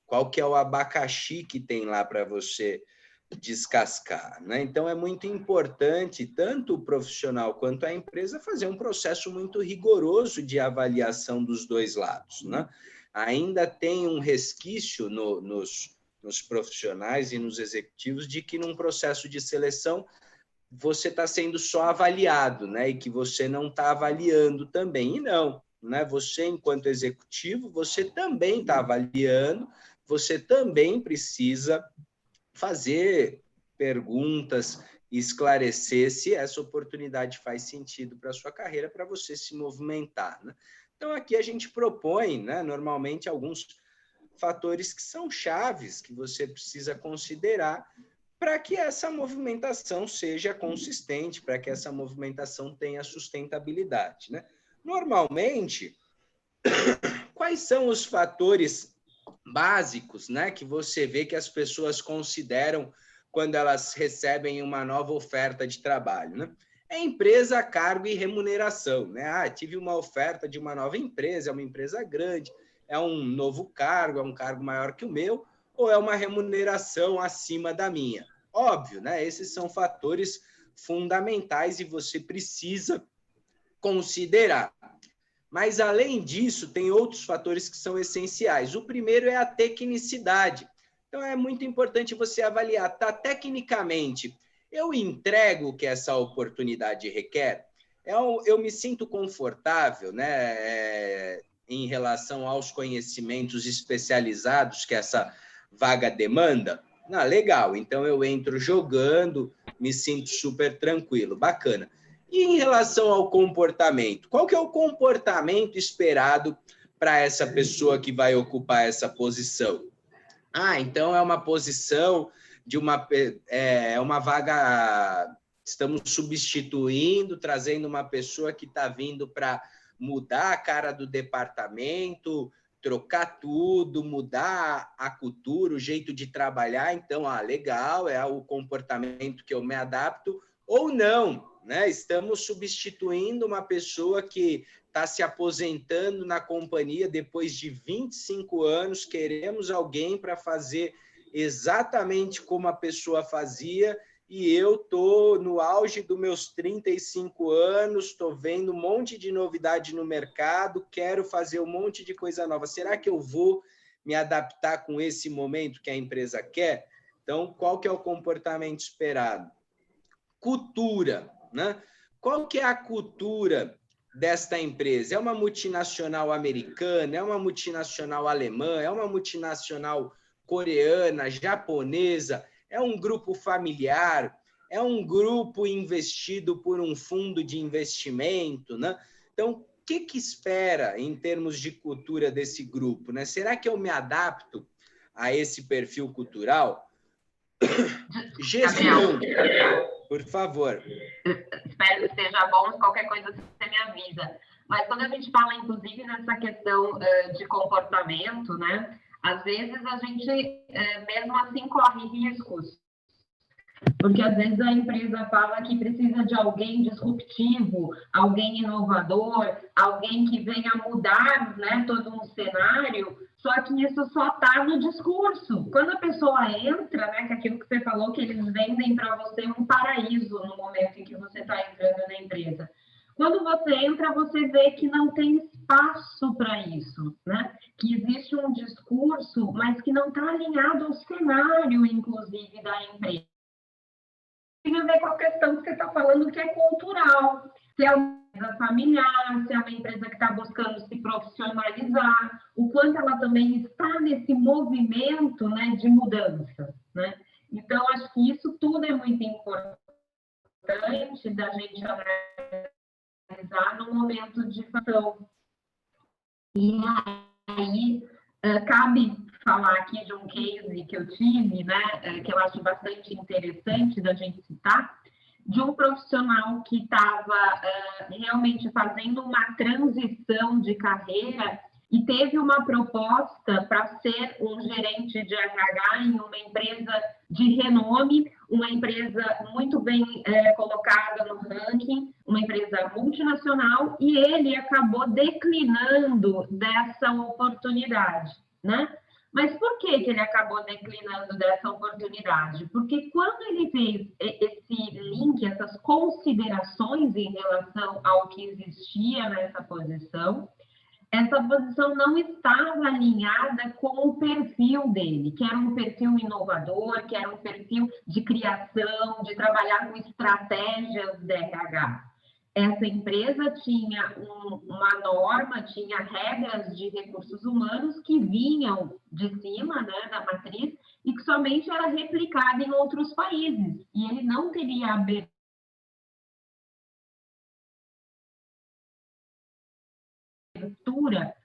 qual que é o abacaxi que tem lá para você descascar, né? Então é muito importante tanto o profissional quanto a empresa fazer um processo muito rigoroso de avaliação dos dois lados, né? Ainda tem um resquício nos profissionais e nos executivos de que num processo de seleção você está sendo só avaliado, né? E que você não está avaliando também. E não, né? Você, enquanto executivo, você também está avaliando, você também precisa fazer perguntas, esclarecer se essa oportunidade faz sentido para a sua carreira, para você se movimentar, né? Então, aqui a gente propõe, né, normalmente, alguns fatores que são chaves que você precisa considerar para que essa movimentação seja consistente, para que essa movimentação tenha sustentabilidade, né? Normalmente, quais são os fatores básicos, né, que você vê que as pessoas consideram quando elas recebem uma nova oferta de trabalho, né? É empresa, cargo e remuneração, né? Ah, tive uma oferta de uma nova empresa, é uma empresa grande, é um novo cargo, é um cargo maior que o meu, ou é uma remuneração acima da minha? Óbvio, né? Esses são fatores fundamentais e você precisa considerar. Mas, além disso, tem outros fatores que são essenciais. O primeiro é a tecnicidade. Então, é muito importante você avaliar, tá? Tecnicamente, eu entrego o que essa oportunidade requer? Eu me sinto confortável, né, em relação aos conhecimentos especializados que essa vaga demanda? Ah, legal, então eu entro jogando, me sinto super tranquilo, bacana. E em relação ao comportamento, qual que é o comportamento esperado para essa pessoa que vai ocupar essa posição? Ah, então é uma posição de uma vaga, estamos substituindo, trazendo uma pessoa que está vindo para mudar a cara do departamento, trocar tudo, mudar a cultura, o jeito de trabalhar. Então, legal, é o comportamento que eu me adapto, ou não, né? Estamos substituindo uma pessoa que está se aposentando na companhia depois de 25 anos, queremos alguém para fazer exatamente como a pessoa fazia, e eu estou no auge dos meus 35 anos, estou vendo um monte de novidade no mercado, quero fazer um monte de coisa nova. Será que eu vou me adaptar com esse momento que a empresa quer? Então, qual que é o comportamento esperado? Cultura, né? Qual que é a cultura desta empresa? É uma multinacional americana? É uma multinacional alemã? É uma multinacional coreana, japonesa? É um grupo familiar? É um grupo investido por um fundo de investimento, né? Então, o que espera em termos de cultura desse grupo, né? Será que eu me adapto a esse perfil cultural? Gestão. Por favor. Espero que seja bom, qualquer coisa você me avisa. Mas quando a gente fala, inclusive, nessa questão de comportamento, né? Às vezes a gente, mesmo assim, corre riscos. Porque às vezes a empresa fala que precisa de alguém disruptivo, alguém inovador, alguém que venha mudar, né, todo um cenário, só que isso só está no discurso. Quando a pessoa entra, né, que é aquilo que você falou, que eles vendem para você um paraíso no momento em que você está entrando na empresa. Quando você entra, você vê que não tem espaço para isso, né? Que existe um discurso, mas que não está alinhado ao cenário, inclusive, da empresa. Tem a ver com a questão que você está falando, que é cultural. Se é uma empresa familiar, se é uma empresa que está buscando se profissionalizar, o quanto ela também está nesse movimento, né, de mudança, né? Então, acho que isso tudo é muito importante da gente analisar no momento de ação. E aí, cabe falar aqui de um case que eu tive, né, que eu acho bastante interessante da gente citar, de um profissional que estava realmente fazendo uma transição de carreira e teve uma proposta para ser um gerente de RH em uma empresa de renome, uma empresa muito bem colocada no ranking, uma empresa multinacional, e ele acabou declinando dessa oportunidade, né? Mas por que ele acabou declinando dessa oportunidade? Porque quando ele fez esse link, essas considerações em relação ao que existia nessa posição, essa posição não estava alinhada com o perfil dele, que era um perfil inovador, que era um perfil de criação, de trabalhar com estratégias de RH. Essa empresa tinha uma norma, tinha regras de recursos humanos que vinham de cima, né, da matriz, e que somente era replicada em outros países. E ele não teria abertura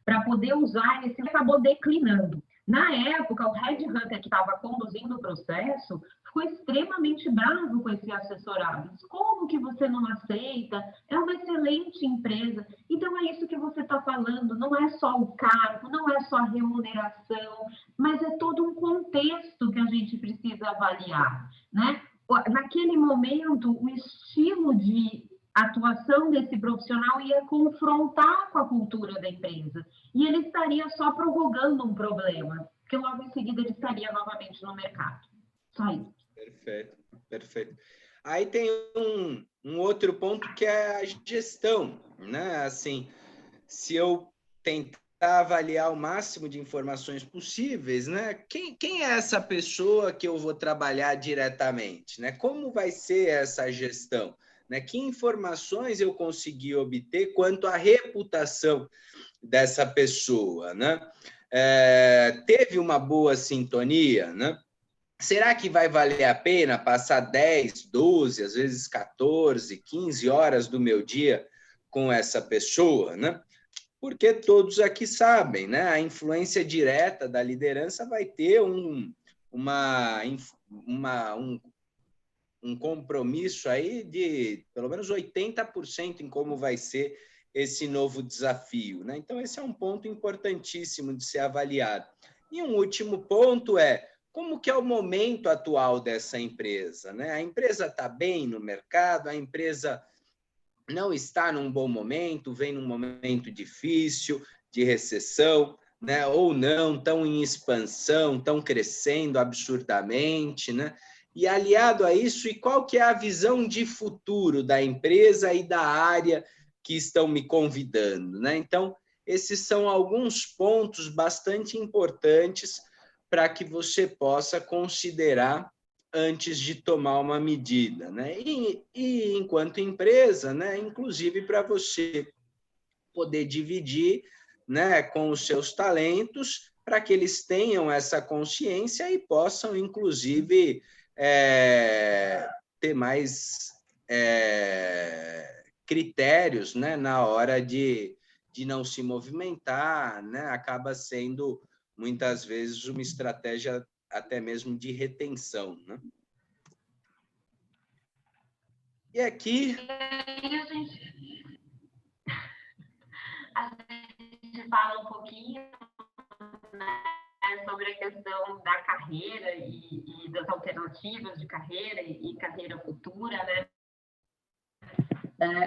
para poder usar, esse acabou declinando. Na época, o headhunter que estava conduzindo o processo ficou extremamente bravo com esse assessorado. Como que você não aceita? É uma excelente empresa. Então, é isso que você está falando. Não é só o cargo, não é só a remuneração, mas é todo um contexto que a gente precisa avaliar, né? Naquele momento, o estilo de atuação desse profissional ia confrontar com a cultura da empresa. E ele estaria só provocando um problema, porque logo em seguida ele estaria novamente no mercado. Só isso. Perfeito, perfeito. Aí tem um outro ponto que é a gestão, né? Assim, se eu tentar avaliar o máximo de informações possíveis, né? Quem é essa pessoa que eu vou trabalhar diretamente, né? Como vai ser essa gestão? Né? Que informações eu consegui obter quanto à reputação dessa pessoa, né? Teve uma boa sintonia, né? Será que vai valer a pena passar 10, 12, às vezes 14, 15 horas do meu dia com essa pessoa, né? Porque todos aqui sabem, né? A influência direta da liderança vai ter um compromisso aí de pelo menos 80% em como vai ser esse novo desafio, né? Então, esse é um ponto importantíssimo de ser avaliado. E um último ponto é como que é o momento atual dessa empresa, né? A empresa está bem no mercado, a empresa não está num bom momento, vem num momento difícil, de recessão, né? Ou não, estão em expansão, estão crescendo absurdamente, né? E aliado a isso, e qual que é a visão de futuro da empresa e da área que estão me convidando, né? Então, esses são alguns pontos bastante importantes para que você possa considerar antes de tomar uma medida, né? E enquanto empresa, né? Inclusive para você poder dividir, né, com os seus talentos, para que eles tenham essa consciência e possam, inclusive, ter mais critérios, né, na hora de não se movimentar, né? Acaba sendo, muitas vezes, uma estratégia até mesmo de retenção, né? E aqui... E aí a gente fala um pouquinho, né, sobre a questão da carreira e das alternativas de carreira e carreira futura, né?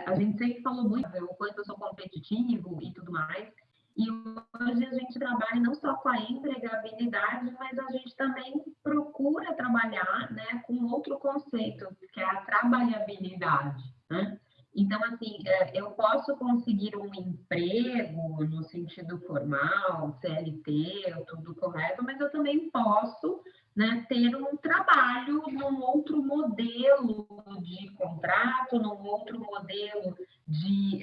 A gente sempre falou muito o quanto eu sou competitivo e tudo mais, e hoje a gente trabalha não só com a empregabilidade, mas a gente também procura trabalhar, né, com outro conceito, que é a trabalhabilidade, né? Então, assim, eu posso conseguir um emprego no sentido formal, CLT, tudo correto, mas eu também posso, né, ter um trabalho num outro modelo de contrato, num outro modelo de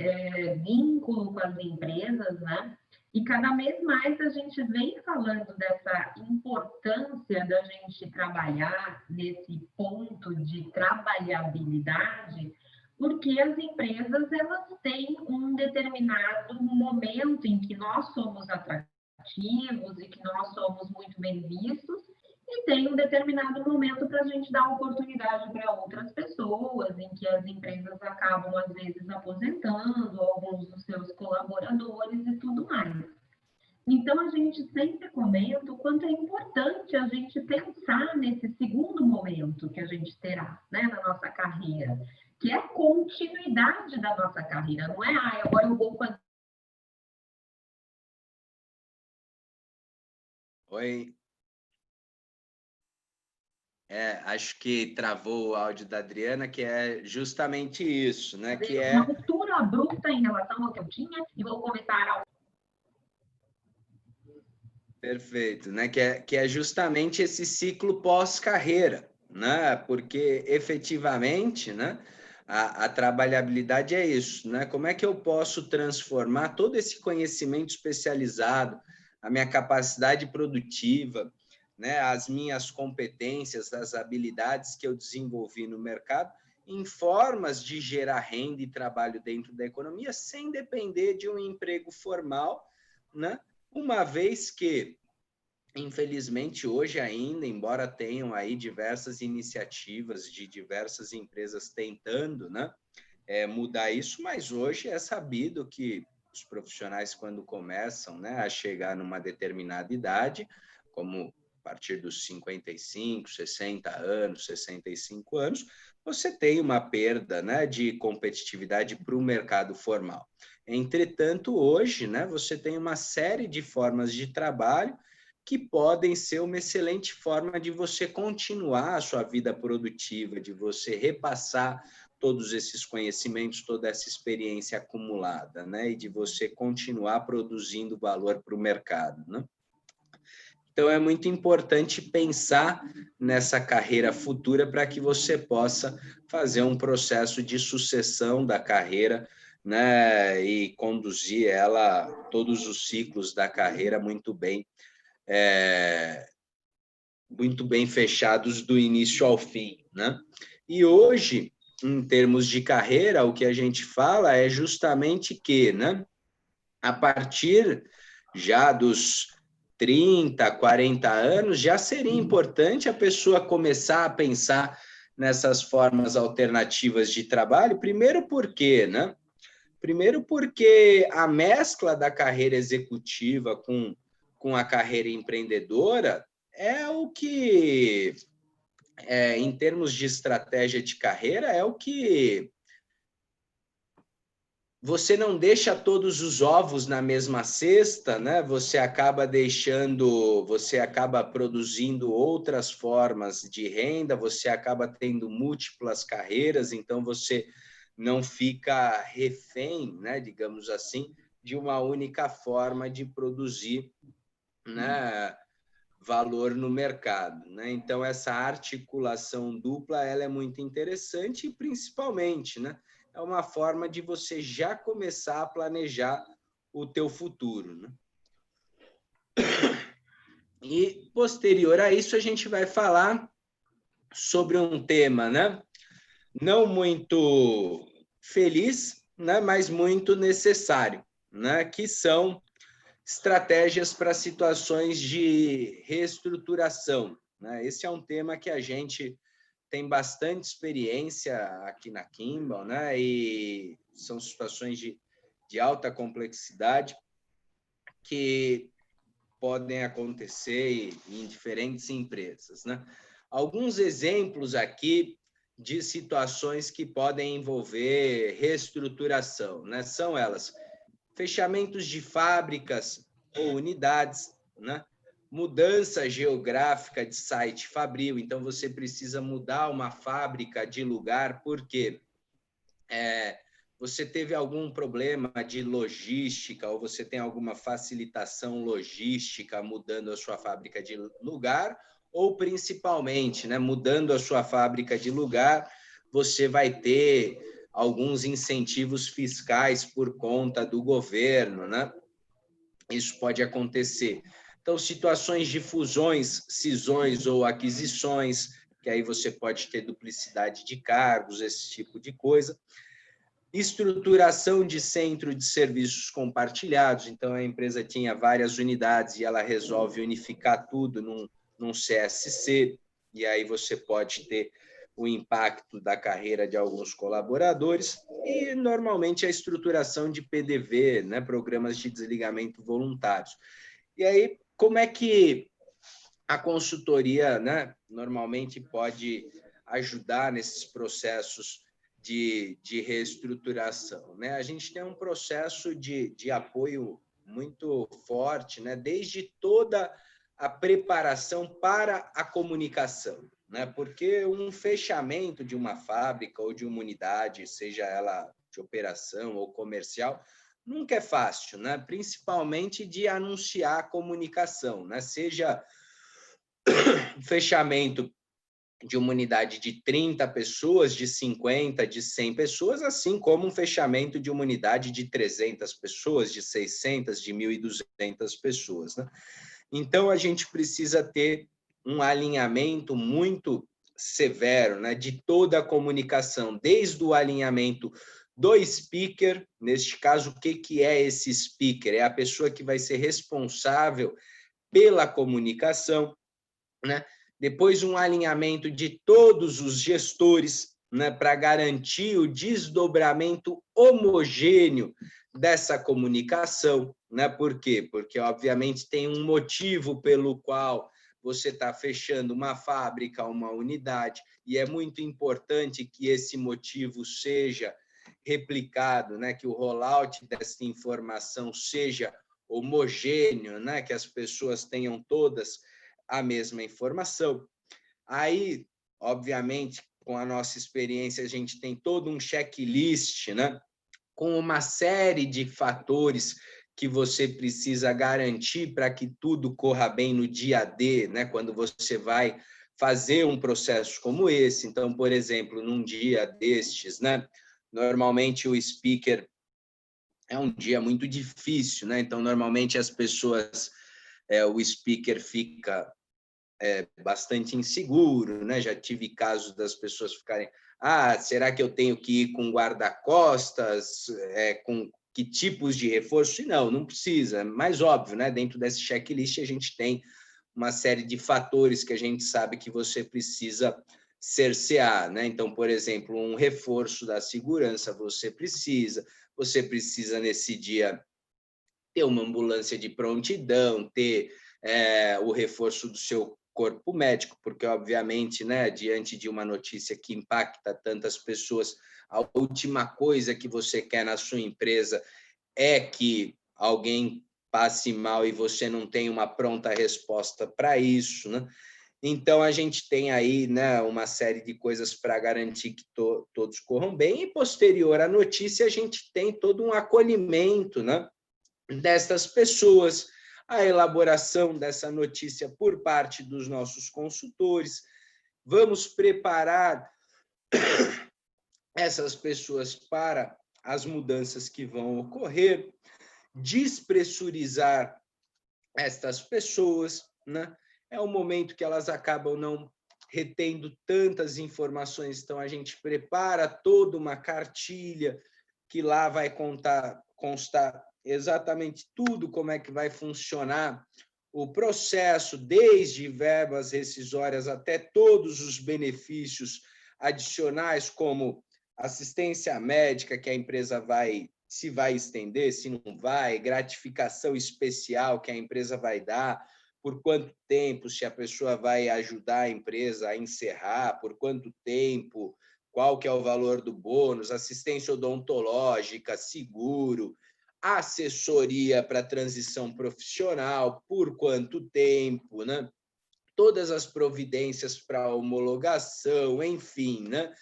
vínculo com as empresas, né? E cada vez mais a gente vem falando dessa importância da gente trabalhar nesse ponto de trabalhabilidade, porque as empresas elas têm um determinado momento em que nós somos atrativos e que nós somos muito bem vistos, e tem um determinado momento para a gente dar oportunidade para outras pessoas, em que as empresas acabam, às vezes, aposentando alguns dos seus colaboradores e tudo mais. Então, a gente sempre comenta o quanto é importante a gente pensar nesse segundo momento que a gente terá, né, na nossa carreira, que é a continuidade da nossa carreira, não é, agora eu vou fazer... Oi. Acho que travou o áudio da Adriana, que é justamente isso, né? Que é uma ruptura abrupta em relação ao que eu tinha e vou começar a... Perfeito, né? Que é justamente esse ciclo pós-carreira, né? Porque efetivamente, né? A trabalhabilidade é isso, né? Como é que eu posso transformar todo esse conhecimento especializado, a minha capacidade produtiva, né? As minhas competências, as habilidades que eu desenvolvi no mercado, em formas de gerar renda e trabalho dentro da economia, sem depender de um emprego formal, né? Uma vez que, infelizmente, hoje ainda, embora tenham aí diversas iniciativas de diversas empresas tentando, né, mudar isso, mas hoje é sabido que os profissionais, quando começam, né, a chegar numa determinada idade, como a partir dos 55, 60 anos, 65 anos, você tem uma perda, né, de competitividade para o mercado formal. Entretanto, hoje, né, você tem uma série de formas de trabalho que podem ser uma excelente forma de você continuar a sua vida produtiva, de você repassar todos esses conhecimentos, toda essa experiência acumulada, né? E de você continuar produzindo valor para o mercado, né? Então, é muito importante pensar nessa carreira futura para que você possa fazer um processo de sucessão da carreira, né? E conduzir ela, todos os ciclos da carreira muito bem fechados do início ao fim, né? E hoje, em termos de carreira, o que a gente fala é justamente que, né, a partir já dos 30, 40 anos, já seria importante a pessoa começar a pensar nessas formas alternativas de trabalho, primeiro porque, né? Primeiro porque a mescla da carreira executiva com a carreira empreendedora é o que, em termos de estratégia de carreira, é o que você não deixa todos os ovos na mesma cesta, né? Você acaba produzindo outras formas de renda, você acaba tendo múltiplas carreiras, então você não fica refém, né, digamos assim, de uma única forma de produzir, né, valor no mercado, né? Então essa articulação dupla ela é muito interessante e principalmente, né, é uma forma de você já começar a planejar o teu futuro, né? E posterior a isso a gente vai falar sobre um tema, né, não muito feliz, né, mas muito necessário, né, que são estratégias para situações de reestruturação, né? Esse é um tema que a gente tem bastante experiência aqui na Kimball, né? E são situações de alta complexidade que podem acontecer em diferentes empresas, né? Alguns exemplos aqui de situações que podem envolver reestruturação, né? São elas: fechamentos de fábricas ou unidades, né? Mudança geográfica de site fabril, então você precisa mudar uma fábrica de lugar porque você teve algum problema de logística ou você tem alguma facilitação logística mudando a sua fábrica de lugar, ou principalmente, né, mudando a sua fábrica de lugar, você vai ter alguns incentivos fiscais por conta do governo, né? Isso pode acontecer. Então, situações de fusões, cisões ou aquisições, que aí você pode ter duplicidade de cargos, esse tipo de coisa. Estruturação de centro de serviços compartilhados, então a empresa tinha várias unidades e ela resolve unificar tudo num CSC, e aí você pode ter o impacto da carreira de alguns colaboradores, e normalmente a estruturação de PDV, né, programas de desligamento voluntários. E aí, como é que a consultoria, né, normalmente pode ajudar nesses processos de reestruturação, né? A gente tem um processo de apoio muito forte, né? Desde toda a preparação para a comunicação, né? Porque um fechamento de uma fábrica ou de uma unidade, seja ela de operação ou comercial, nunca é fácil, né? Principalmente de anunciar a comunicação, né? Seja um fechamento de uma unidade de 30 pessoas, de 50, de 100 pessoas, assim como um fechamento de uma unidade de 300 pessoas, de 600, de 1.200 pessoas, né? Então, a gente precisa ter um alinhamento muito severo, né, de toda a comunicação, desde o alinhamento do speaker. Neste caso, o que é esse speaker? É a pessoa que vai ser responsável pela comunicação, né? Depois, um alinhamento de todos os gestores, né, para garantir o desdobramento homogêneo dessa comunicação, né? Por quê? Porque, obviamente, tem um motivo pelo qual você está fechando uma fábrica, uma unidade, e é muito importante que esse motivo seja replicado, né? Que o rollout dessa informação seja homogêneo, né? Que as pessoas tenham todas a mesma informação. Aí, obviamente, com a nossa experiência, a gente tem todo um checklist, né? Com uma série de fatores que você precisa garantir para que tudo corra bem no dia D, né? Quando você vai fazer um processo como esse. Então, por exemplo, num dia destes, né? Normalmente o speaker é um dia muito difícil, né? Então, normalmente as pessoas, o speaker fica bastante inseguro, né? Já tive casos das pessoas ficarem: será que eu tenho que ir com guarda-costas, com que tipos de reforço? E não precisa, mas óbvio, né? Dentro desse checklist a gente tem uma série de fatores que a gente sabe que você precisa cercear, né? Então, por exemplo, um reforço da segurança você precisa nesse dia ter uma ambulância de prontidão, ter o reforço do seu corpo médico, porque, obviamente, né, diante de uma notícia que impacta tantas pessoas, a última coisa que você quer na sua empresa é que alguém passe mal e você não tem uma pronta resposta para isso, né? Então, a gente tem aí, né, uma série de coisas para garantir que todos corram bem, e posterior à notícia a gente tem todo um acolhimento, né, destas pessoas, a elaboração dessa notícia por parte dos nossos consultores. Vamos preparar essas pessoas para as mudanças que vão ocorrer, despressurizar estas pessoas, né? É um momento que elas acabam não retendo tantas informações, então a gente prepara toda uma cartilha que lá vai constar exatamente tudo, como é que vai funcionar o processo, desde verbas rescisórias até todos os benefícios adicionais, como assistência médica, que a empresa se vai estender, se não vai, gratificação especial que a empresa vai dar, por quanto tempo, se a pessoa vai ajudar a empresa a encerrar, por quanto tempo, qual que é o valor do bônus, assistência odontológica, seguro, assessoria para transição profissional, por quanto tempo, né? Todas as providências para homologação, enfim, né?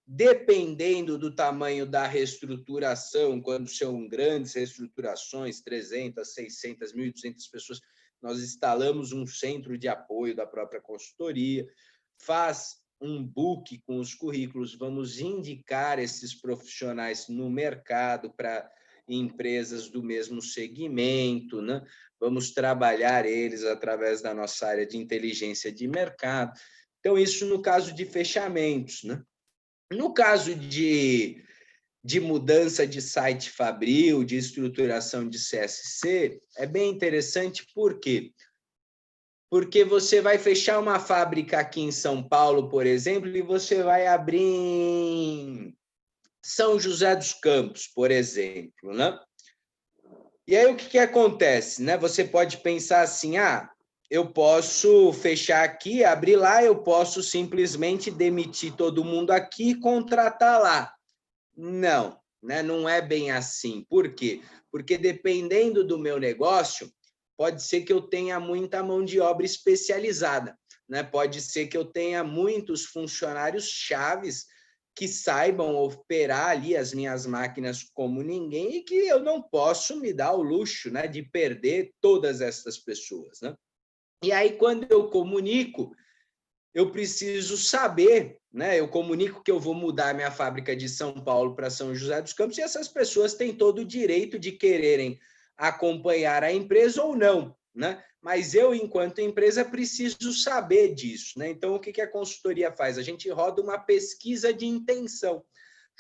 Dependendo do tamanho da reestruturação, quando são grandes reestruturações, 300, 600, 1.200 pessoas, nós instalamos um centro de apoio da própria consultoria, faz um book com os currículos, vamos indicar esses profissionais no mercado para empresas do mesmo segmento, né? Vamos trabalhar eles através da nossa área de inteligência de mercado. Então, isso no caso de fechamentos, né? No caso de mudança de site fabril, de estruturação de CSC, é bem interessante, por quê? Porque você vai fechar uma fábrica aqui em São Paulo, por exemplo, e você vai abrir em São José dos Campos, por exemplo, né? E aí o que acontece, né? Você pode pensar assim, eu posso fechar aqui, abrir lá, eu posso simplesmente demitir todo mundo aqui e contratar lá. Não, né? Não é bem assim. Por quê? Porque dependendo do meu negócio, pode ser que eu tenha muita mão de obra especializada, né? Pode ser que eu tenha muitos funcionários chaves que saibam operar ali as minhas máquinas como ninguém e que eu não posso me dar o luxo, né, de perder todas essas pessoas, né? E aí, quando eu comunico, eu preciso saber, né? Eu comunico que eu vou mudar minha fábrica de São Paulo para São José dos Campos e essas pessoas têm todo o direito de quererem acompanhar a empresa ou não, né? Mas eu, enquanto empresa, preciso saber disso, né? Então, o que a consultoria faz? A gente roda uma pesquisa de intenção,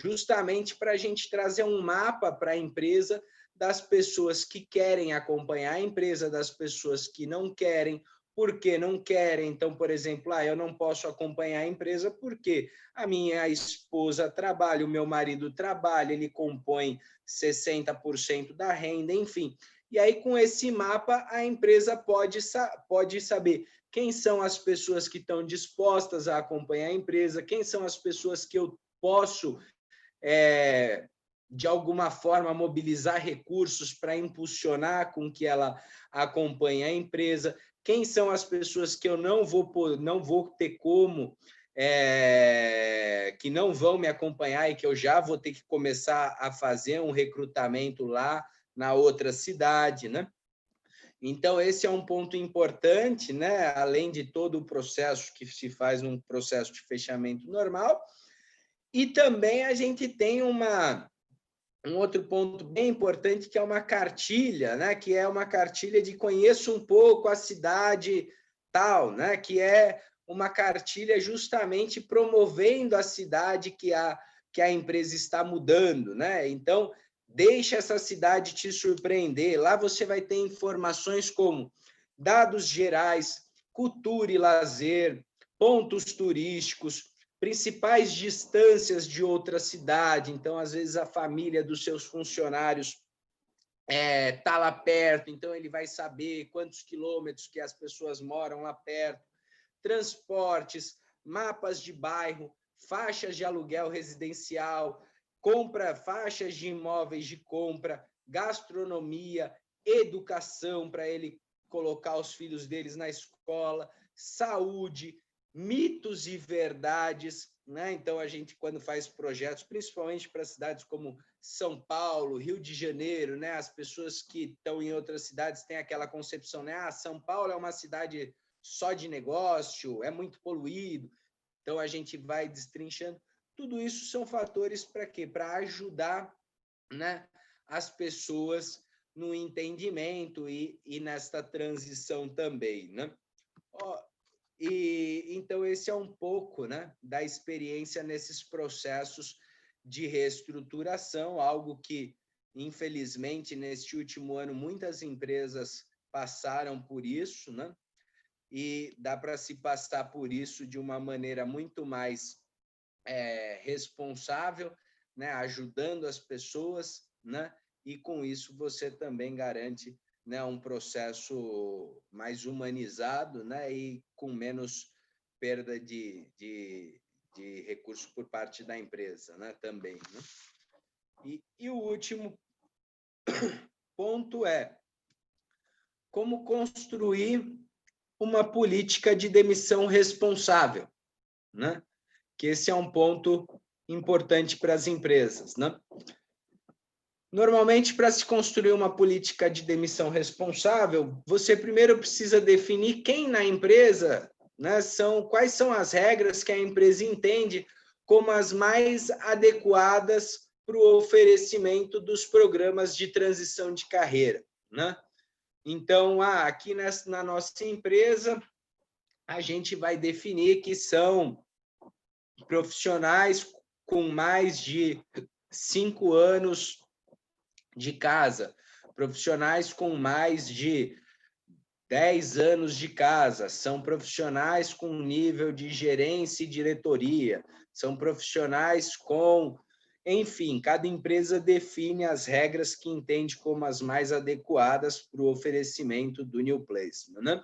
justamente para a gente trazer um mapa para a empresa das pessoas que querem acompanhar a empresa, das pessoas que não querem, porque não querem. Então, por exemplo, eu não posso acompanhar a empresa porque a minha esposa trabalha, o meu marido trabalha, ele compõe 60% da renda, enfim. E aí, com esse mapa, a empresa pode saber quem são as pessoas que estão dispostas a acompanhar a empresa, quem são as pessoas que eu posso, de alguma forma, mobilizar recursos para impulsionar com que ela acompanhe a empresa, quem são as pessoas que eu não vou ter como, que não vão me acompanhar e que eu já vou ter que começar a fazer um recrutamento lá na outra cidade, né? Então, esse é um ponto importante, né? Além de todo o processo que se faz num processo de fechamento normal. E também a gente tem um outro ponto bem importante, que é uma cartilha, né? Que é uma cartilha de conheço um pouco a cidade tal, né? Que é uma cartilha justamente promovendo a cidade que a empresa está mudando, né? Então, deixa essa cidade te surpreender. Lá você vai ter informações como dados gerais, cultura e lazer, pontos turísticos, principais distâncias de outra cidade. Então, às vezes, a família dos seus funcionários está lá perto, então ele vai saber quantos quilômetros que as pessoas moram lá perto. Transportes, mapas de bairro, faixas de aluguel residencial, faixas de imóveis de compra, gastronomia, educação para ele colocar os filhos deles na escola, saúde, mitos e verdades, né? Então, a gente, quando faz projetos, principalmente para cidades como São Paulo, Rio de Janeiro, né? As pessoas que estão em outras cidades têm aquela concepção, né? São Paulo é uma cidade só de negócio, é muito poluído. Então, a gente vai destrinchando. Tudo isso são fatores para quê? Para ajudar, né, as pessoas no entendimento e nesta transição também, né? Então, esse é um pouco, né, da experiência nesses processos de reestruturação, algo que, infelizmente, neste último ano, muitas empresas passaram por isso, né? E dá para se passar por isso de uma maneira muito mais responsável, né? Ajudando as pessoas, né? E com isso você também garante, né, um processo mais humanizado, né? E com menos perda de recursos por parte da empresa, né? Também, né? E o último ponto é como construir uma política de demissão responsável, né? Que esse é um ponto importante para as empresas, né? Normalmente, para se construir uma política de demissão responsável, você primeiro precisa definir quem na empresa, né, quais são as regras que a empresa entende como as mais adequadas para o oferecimento dos programas de transição de carreira, né? Então, aqui na nossa empresa, a gente vai definir que são profissionais com mais de 5 anos de casa, profissionais com mais de 10 anos de casa, são profissionais com nível de gerência e diretoria, são profissionais com... Enfim, cada empresa define as regras que entende como as mais adequadas para o oferecimento do New Placement, né?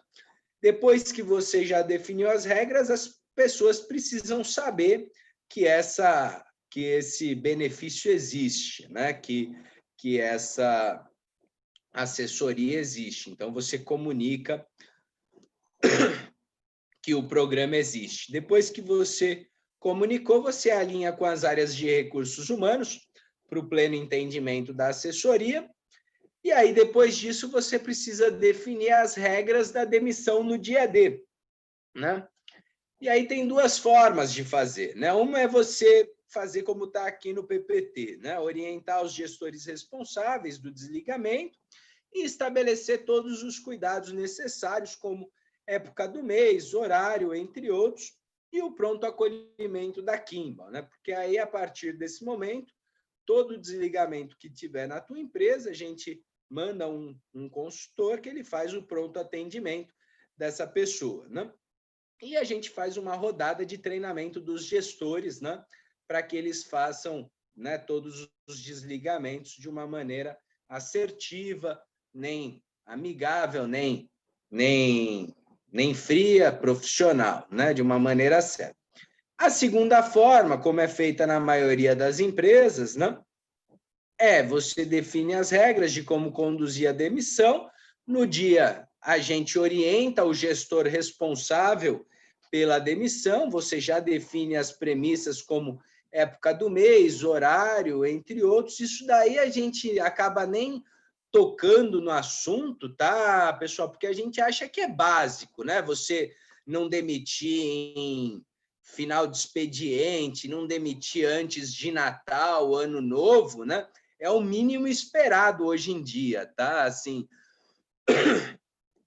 Depois que você já definiu as regras, as pessoas precisam saber que esse benefício existe, né? Que essa assessoria existe. Então, você comunica que o programa existe. Depois que você comunicou, você alinha com as áreas de recursos humanos para o pleno entendimento da assessoria. E aí, depois disso, você precisa definir as regras da demissão no dia D, né? E aí tem duas formas de fazer, né? Uma é você fazer como está aqui no PPT, né? Orientar os gestores responsáveis do desligamento e estabelecer todos os cuidados necessários, como época do mês, horário, entre outros, e o pronto acolhimento da Kimball, né? Porque aí, a partir desse momento, todo desligamento que tiver na tua empresa, a gente manda um consultor que ele faz o pronto atendimento dessa pessoa, né? E a gente faz uma rodada de treinamento dos gestores, né? Para que eles façam, né, todos os desligamentos de uma maneira assertiva, nem amigável, nem fria, profissional, né? De uma maneira certa. A segunda forma, como é feita na maioria das empresas, né? Você define as regras de como conduzir a demissão. No dia, a gente orienta o gestor responsável pela demissão, você já define as premissas como época do mês, horário, entre outros. Isso daí a gente acaba nem tocando no assunto, tá, pessoal? Porque a gente acha que é básico, né? Você não demitir em final de expediente, não demitir antes de Natal, Ano Novo, né? É o mínimo esperado hoje em dia, tá? Assim,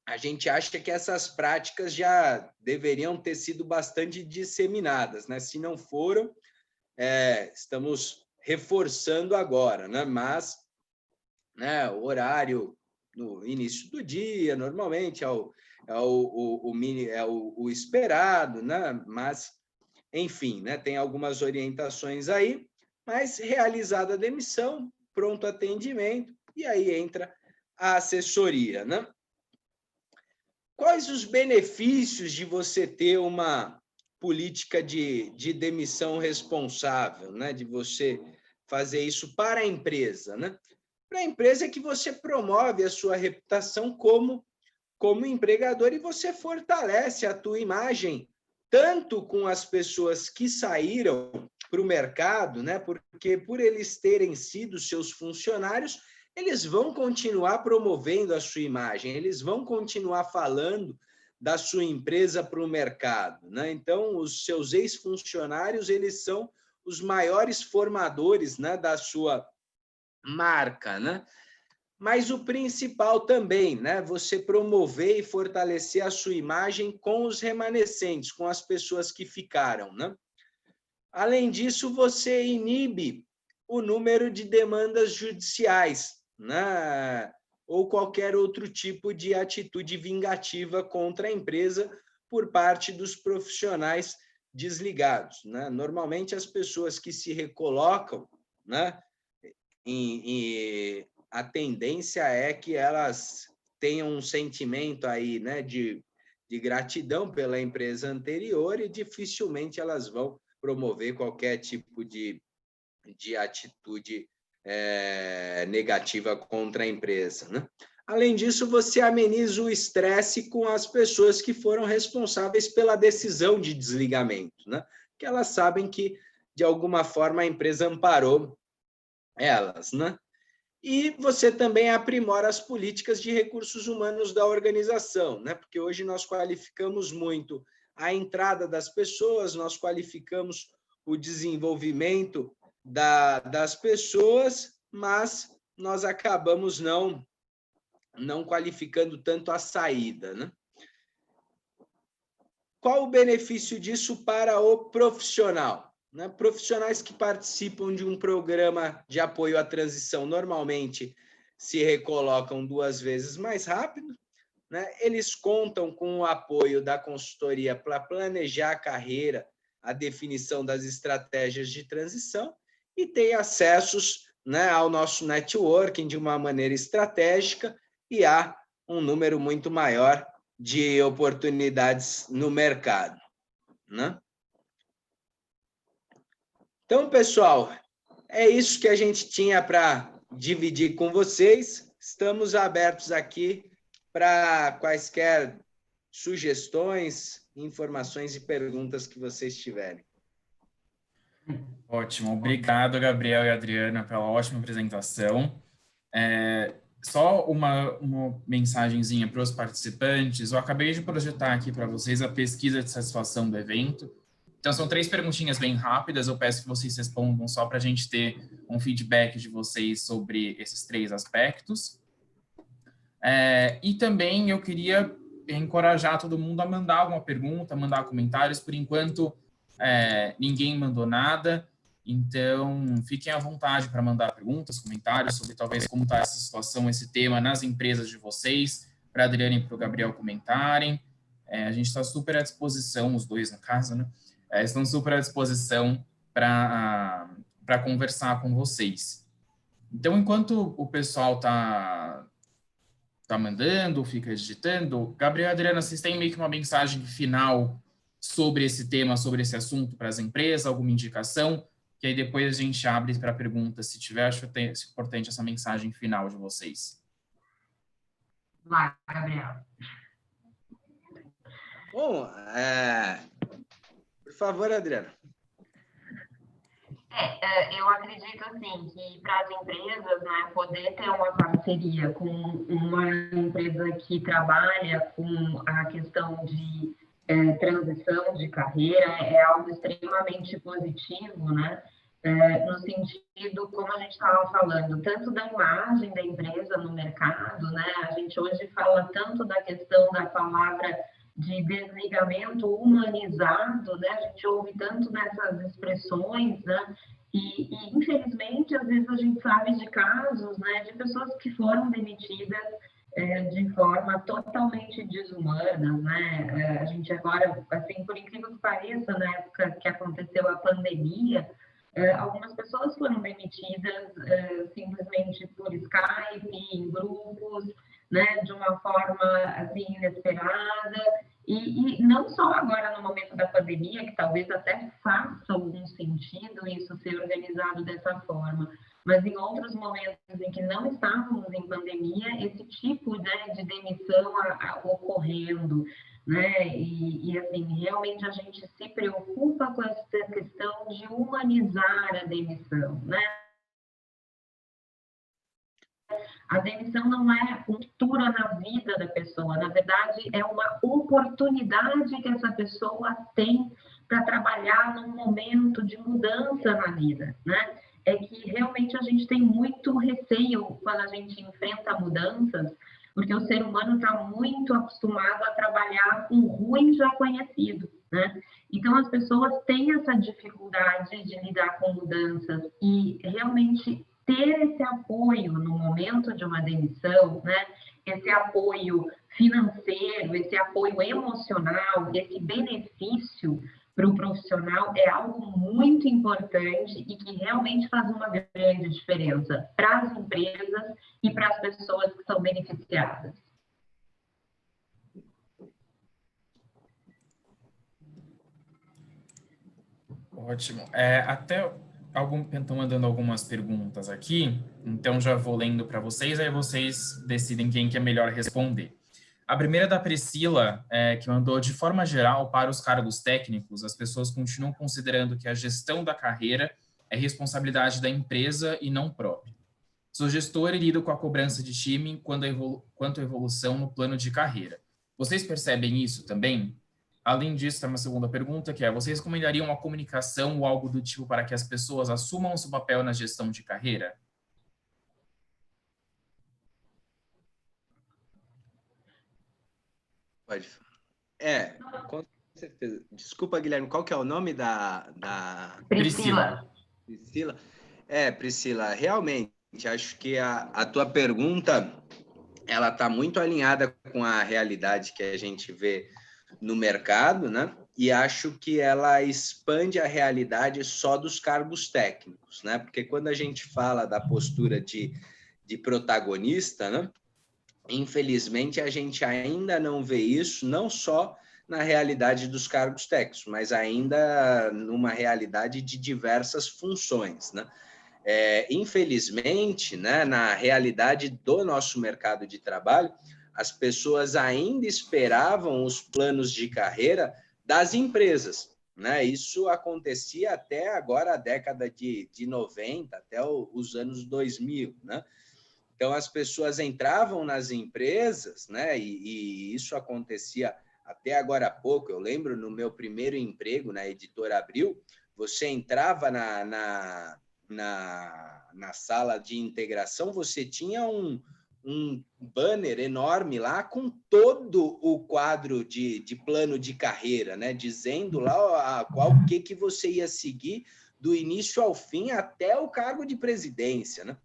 a gente acha que essas práticas já deveriam ter sido bastante disseminadas, né? Se não foram, estamos reforçando agora, né? Mas, né, o horário no início do dia, normalmente, é o esperado, né? Mas, enfim, né, tem algumas orientações aí, mas realizada a demissão, pronto atendimento, e aí entra a assessoria, né? Quais os benefícios de você ter uma política de demissão responsável, né? De você fazer isso para a empresa, né? Para a empresa é que você promove a sua reputação como empregador e você fortalece a tua imagem tanto com as pessoas que saíram para o mercado, né? Porque por eles terem sido seus funcionários, eles vão continuar promovendo a sua imagem, eles vão continuar falando da sua empresa para o mercado, né? Então, os seus ex-funcionários, eles são os maiores formadores, né, da sua marca, né? Mas o principal também, né? Você promover e fortalecer a sua imagem com os remanescentes, com as pessoas que ficaram, né? Além disso, você inibe o número de demandas judiciais, né? ou qualquer outro tipo de atitude vingativa contra a empresa por parte dos profissionais desligados, né? Normalmente, as pessoas que se recolocam, né, a tendência é que elas tenham um sentimento aí, né, de gratidão pela empresa anterior e dificilmente elas vão promover qualquer tipo de atitude negativa contra a empresa, né? Além disso, você ameniza o estresse com as pessoas que foram responsáveis pela decisão de desligamento, né? Que elas sabem que, de alguma forma, a empresa amparou elas, né? E você também aprimora as políticas de recursos humanos da organização, né? Porque hoje nós qualificamos muito a entrada das pessoas, nós qualificamos o desenvolvimento das pessoas, mas nós acabamos não qualificando tanto a saída, né? Qual o benefício disso para o profissional? Né? Profissionais que participam de um programa de apoio à transição normalmente se recolocam 2 vezes mais rápido, né? Eles contam com o apoio da consultoria para planejar a carreira, a definição das estratégias de transição e têm acessos, né, ao nosso networking de uma maneira estratégica e há um número muito maior de oportunidades no mercado, né? Então, pessoal, é isso que a gente tinha para dividir com vocês. Estamos abertos aqui para quaisquer sugestões, informações e perguntas que vocês tiverem. Ótimo, obrigado, Gabriel e Adriana, pela ótima apresentação. Só uma mensagenzinha para os participantes. Eu acabei de projetar aqui para vocês a pesquisa de satisfação do evento. Então, são 3 perguntinhas bem rápidas. Eu peço que vocês respondam só para a gente ter um feedback de vocês sobre esses 3 aspectos. E também eu queria encorajar todo mundo a mandar alguma pergunta, mandar comentários. Por enquanto, ninguém mandou nada. Então, fiquem à vontade para mandar perguntas, comentários sobre talvez como está essa situação, esse tema nas empresas de vocês, para a Adriana e para o Gabriel comentarem. A gente está super à disposição, os 2 no caso, né? Estão super à disposição para conversar com vocês. Então, enquanto o pessoal está mandando, fica digitando, Gabriel e Adriana, vocês têm meio que uma mensagem final sobre esse tema, sobre esse assunto para as empresas, alguma indicação? Que aí depois a gente abre para perguntas, se tiver. Acho importante essa mensagem final de vocês. Vai, Gabriel. Bom, por favor, Adriana. Eu acredito, assim, que para as empresas, né, poder ter uma parceria com uma empresa que trabalha com a questão de transição de carreira é algo extremamente positivo, né? No sentido, como a gente estava falando, tanto da imagem da empresa no mercado, né? A gente hoje fala tanto da questão da palavra de desligamento humanizado, né? A gente ouve tanto nessas expressões, né? E infelizmente, às vezes a gente sabe de casos, né, de pessoas que foram demitidas de forma totalmente desumana, né? A gente agora, assim, por incrível que pareça, na época que aconteceu a pandemia, algumas pessoas foram demitidas simplesmente por Skype, em grupos, né, de uma forma assim inesperada, e não só agora no momento da pandemia, que talvez até faça algum sentido isso ser organizado dessa forma, mas em outros momentos em que não estávamos em pandemia, esse tipo, né, de demissão ocorrendo, né? E assim, realmente a gente se preocupa com essa questão de humanizar a demissão, né? A demissão não é ruptura na vida da pessoa, na verdade é uma oportunidade que essa pessoa tem para trabalhar num momento de mudança na vida, né? É que realmente a gente tem muito receio quando a gente enfrenta mudanças, porque o ser humano está muito acostumado a trabalhar com o ruim já conhecido, né? Então, as pessoas têm essa dificuldade de lidar com mudanças e realmente ter esse apoio no momento de uma demissão, né? Esse apoio financeiro, esse apoio emocional, esse benefício para o profissional é algo muito importante e que realmente faz uma grande diferença para as empresas e para as pessoas que são beneficiadas. Ótimo. Estão mandando algumas perguntas aqui, então já vou lendo para vocês, aí vocês decidem quem que é melhor responder. A primeira é da Priscila, que mandou: de forma geral, para os cargos técnicos, as pessoas continuam considerando que a gestão da carreira é responsabilidade da empresa e não própria. Sou gestor e lido com a cobrança de time quanto à evolução no plano de carreira. Vocês percebem isso também? Além disso, tem uma segunda pergunta, que é: vocês recomendariam uma comunicação ou algo do tipo para que as pessoas assumam o seu papel na gestão de carreira? Pode. Com certeza. Desculpa, Guilherme, qual que é o nome da... Priscila. Priscila? Priscila, realmente, acho que a tua pergunta, ela está muito alinhada com a realidade que a gente vê no mercado, né? E acho que ela expande a realidade só dos cargos técnicos, né? Porque quando a gente fala da postura de protagonista, né? Infelizmente, a gente ainda não vê isso, não só na realidade dos cargos técnicos, mas ainda numa realidade de diversas funções, né? Infelizmente, né, na realidade do nosso mercado de trabalho, as pessoas ainda esperavam os planos de carreira das empresas, né? Isso acontecia até agora, a década de 90, até os anos 2000, né? Então, as pessoas entravam nas empresas, né? E isso acontecia até agora há pouco. Eu lembro, no meu primeiro emprego, na Editora Abril, você entrava na sala de integração, você tinha um banner enorme lá com todo o quadro de plano de carreira, né? Dizendo lá o que você ia seguir do início ao fim até o cargo de presidência, né?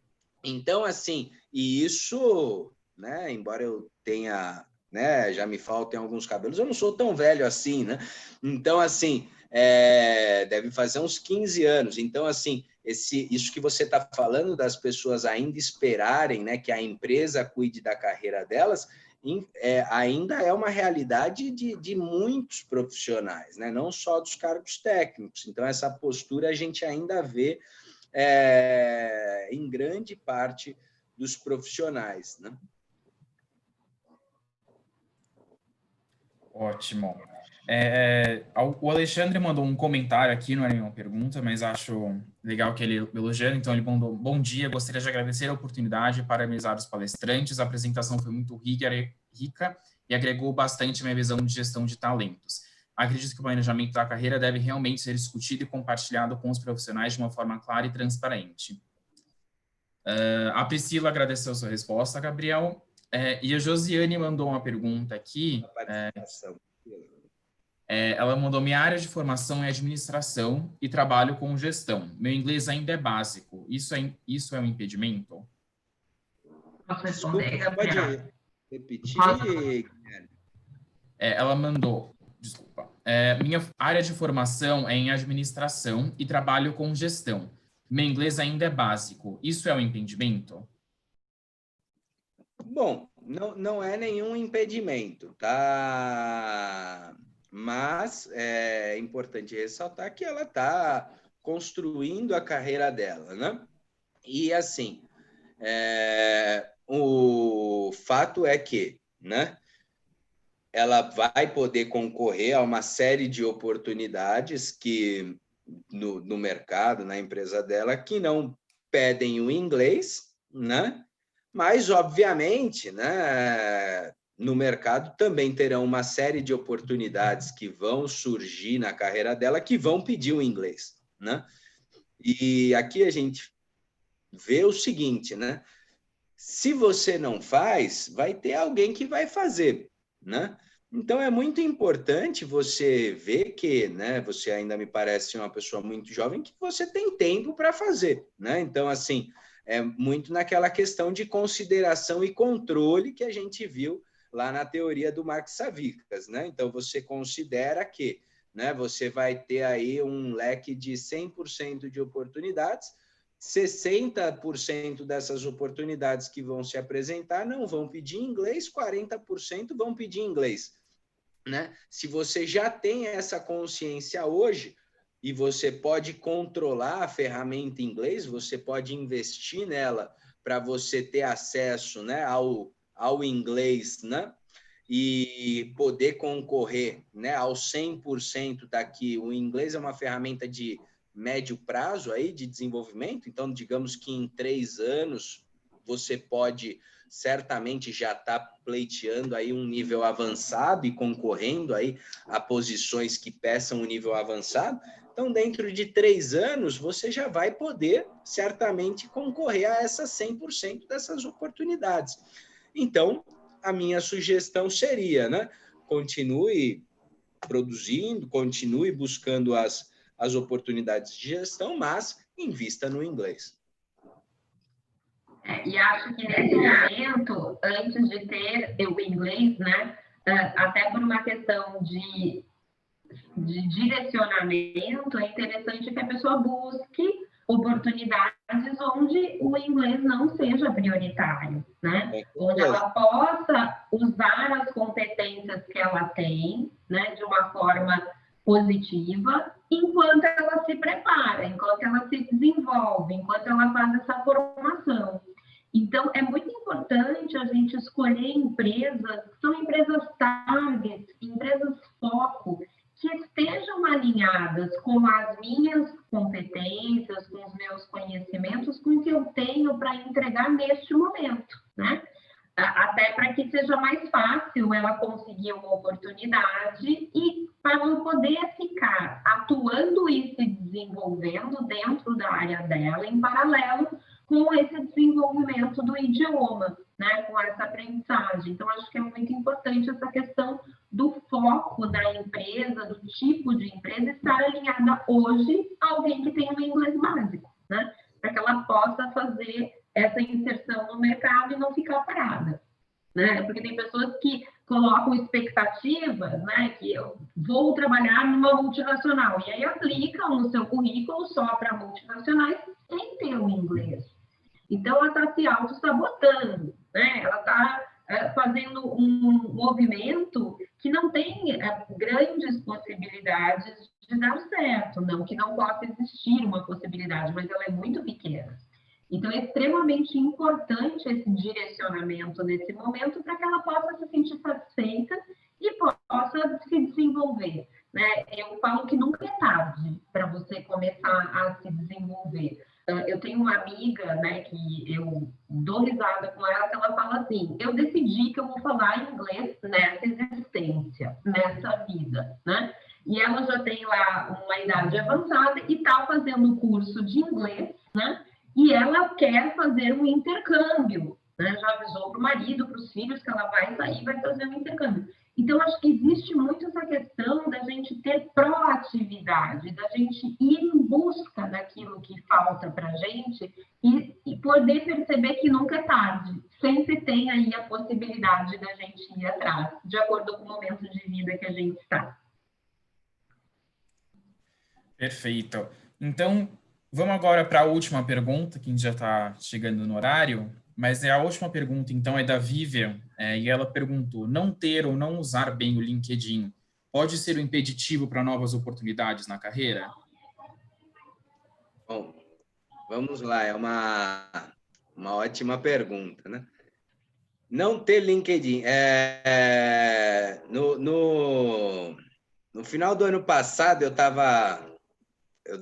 Então, assim, e isso, né, embora eu tenha, né, já me faltem alguns cabelos, eu não sou tão velho assim, né? Então, assim, deve fazer uns 15 anos. Então, assim, isso que você está falando das pessoas ainda esperarem, né, que a empresa cuide da carreira delas, ainda é uma realidade de muitos profissionais, né? Não só dos cargos técnicos. Então, essa postura a gente ainda vê em grande parte dos profissionais, né? Ótimo. O Alexandre mandou um comentário aqui, não é nenhuma pergunta, mas acho legal que ele elogiando. Então, ele mandou: bom dia, gostaria de agradecer a oportunidade, parabenizar os palestrantes. A apresentação foi muito rica e agregou bastante a minha visão de gestão de talentos. Acredito que o planejamento da carreira deve realmente ser discutido e compartilhado com os profissionais de uma forma clara e transparente. A Priscila agradeceu a sua resposta, Gabriel. E a Josiane mandou uma pergunta aqui. Ela mandou: minha área de formação é administração e trabalho com gestão. Meu inglês ainda é básico. Isso é um impedimento? Posso responder, Gabriel? Pode repetir? Ela mandou: desculpa. Minha área de formação é em administração e trabalho com gestão. Meu inglês ainda é básico. Isso é um impedimento? Bom, não é nenhum impedimento, tá? Mas é importante ressaltar que ela está construindo a carreira dela, né? E, assim, o fato é que, né, ela vai poder concorrer a uma série de oportunidades que no mercado, na empresa dela, que não pedem o inglês, né? Mas, obviamente, né, no mercado também terão uma série de oportunidades que vão surgir na carreira dela que vão pedir o inglês, né? E aqui a gente vê o seguinte, né? Se você não faz, vai ter alguém que vai fazer, né? Então, é muito importante você ver que, né, você ainda me parece uma pessoa muito jovem, que você tem tempo para fazer, né? Então, assim, é muito naquela questão de consideração e controle que a gente viu lá na teoria do Mark Savickas, né? Então, você considera que, né, você vai ter aí um leque de 100% de oportunidades, 60% dessas oportunidades que vão se apresentar não vão pedir inglês, 40% vão pedir inglês, né? Se você já tem essa consciência hoje e você pode controlar a ferramenta em inglês, você pode investir nela para você ter acesso, né, ao inglês, né? E poder concorrer, né, aos 100% daqui. O inglês é uma ferramenta de médio prazo aí de desenvolvimento, então digamos que em 3 anos você pode certamente já estar pleiteando aí um nível avançado e concorrendo aí a posições que peçam um nível avançado. Então, dentro de 3 anos, você já vai poder certamente concorrer a essas 100% dessas oportunidades. Então, a minha sugestão seria, né, continue produzindo, continue buscando as oportunidades de gestão, mas invista no inglês. E acho que nesse momento, antes de ter o inglês, né, até por uma questão de direcionamento, é interessante que a pessoa busque oportunidades onde o inglês não seja prioritário, né? Onde ela possa usar as competências que ela tem, né, de uma forma positiva, enquanto ela se prepara, enquanto ela se desenvolve, enquanto ela faz essa formação. Então, é muito importante a gente escolher empresas que são empresas target, empresas foco, que estejam alinhadas com as minhas competências, com os meus conhecimentos, com o que eu tenho para entregar neste momento, né? Até para que seja mais fácil ela conseguir uma oportunidade e para ela poder ficar atuando e se desenvolvendo dentro da área dela, em paralelo com esse desenvolvimento do idioma, né, com essa aprendizagem. Então, acho que é muito importante essa questão do foco da empresa, do tipo de empresa, estar alinhada hoje a alguém que tem um inglês básico, né, para que ela possa fazer essa inserção no mercado e não ficar parada, né, porque tem pessoas que colocam expectativas, né, que eu vou trabalhar numa multinacional, e aí aplicam no seu currículo só para multinacionais sem ter o inglês. Então, ela está se auto-sabotando, né? Ela está fazendo um movimento que não tem grandes possibilidades de dar certo. Não que não possa existir uma possibilidade, mas ela é muito pequena. Então, é extremamente importante esse direcionamento nesse momento para que ela possa se sentir satisfeita e possa se desenvolver, né? Eu falo que nunca é tarde para você começar a se desenvolver. Eu tenho uma amiga, né, que eu dou risada com ela, que ela fala assim, eu decidi que eu vou falar inglês nessa existência, nessa vida, né? E ela já tem lá uma idade avançada e está fazendo o curso de inglês, né? E ela quer fazer um intercâmbio, né? Já avisou para o marido, para os filhos, que ela vai sair, vai fazer um intercâmbio. Então, acho que existe muito essa questão da gente ter proatividade, da gente ir em busca daquilo que falta para a gente e poder perceber que nunca é tarde. Sempre tem aí a possibilidade da gente ir atrás, de acordo com o momento de vida que a gente está. Perfeito. Então, vamos agora para a última pergunta, que a gente já está chegando no horário, mas a última pergunta, então, é da Vivian, e ela perguntou, não ter ou não usar bem o LinkedIn pode ser um impeditivo para novas oportunidades na carreira? Bom, vamos lá, é uma ótima pergunta, né? Não ter LinkedIn. No final do ano passado,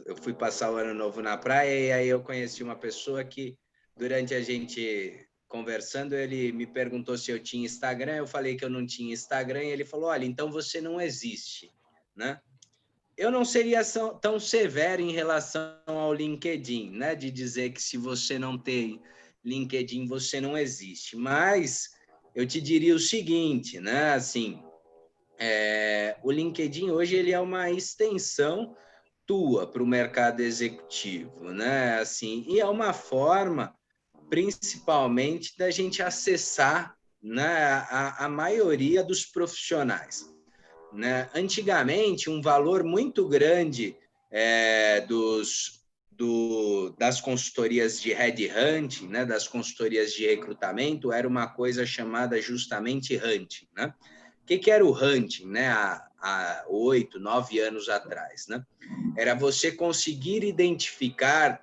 eu fui passar o ano novo na praia e aí eu conheci uma pessoa que, durante a gente conversando, ele me perguntou se eu tinha Instagram, eu falei que eu não tinha Instagram e ele falou, olha, então você não existe, né? Eu não seria tão severo em relação ao LinkedIn, né? De dizer que se você não tem LinkedIn, você não existe. Mas eu te diria o seguinte, né? Assim, o LinkedIn hoje ele é uma extensão tua para o mercado executivo, né? Assim, e é uma forma principalmente da gente acessar, né, a maioria dos profissionais. Né? Antigamente, um valor muito grande das consultorias de headhunting, né, das consultorias de recrutamento, era uma coisa chamada justamente hunting. Né? O que era o hunting, né, há 8, 9 anos atrás? Né? Era você conseguir identificar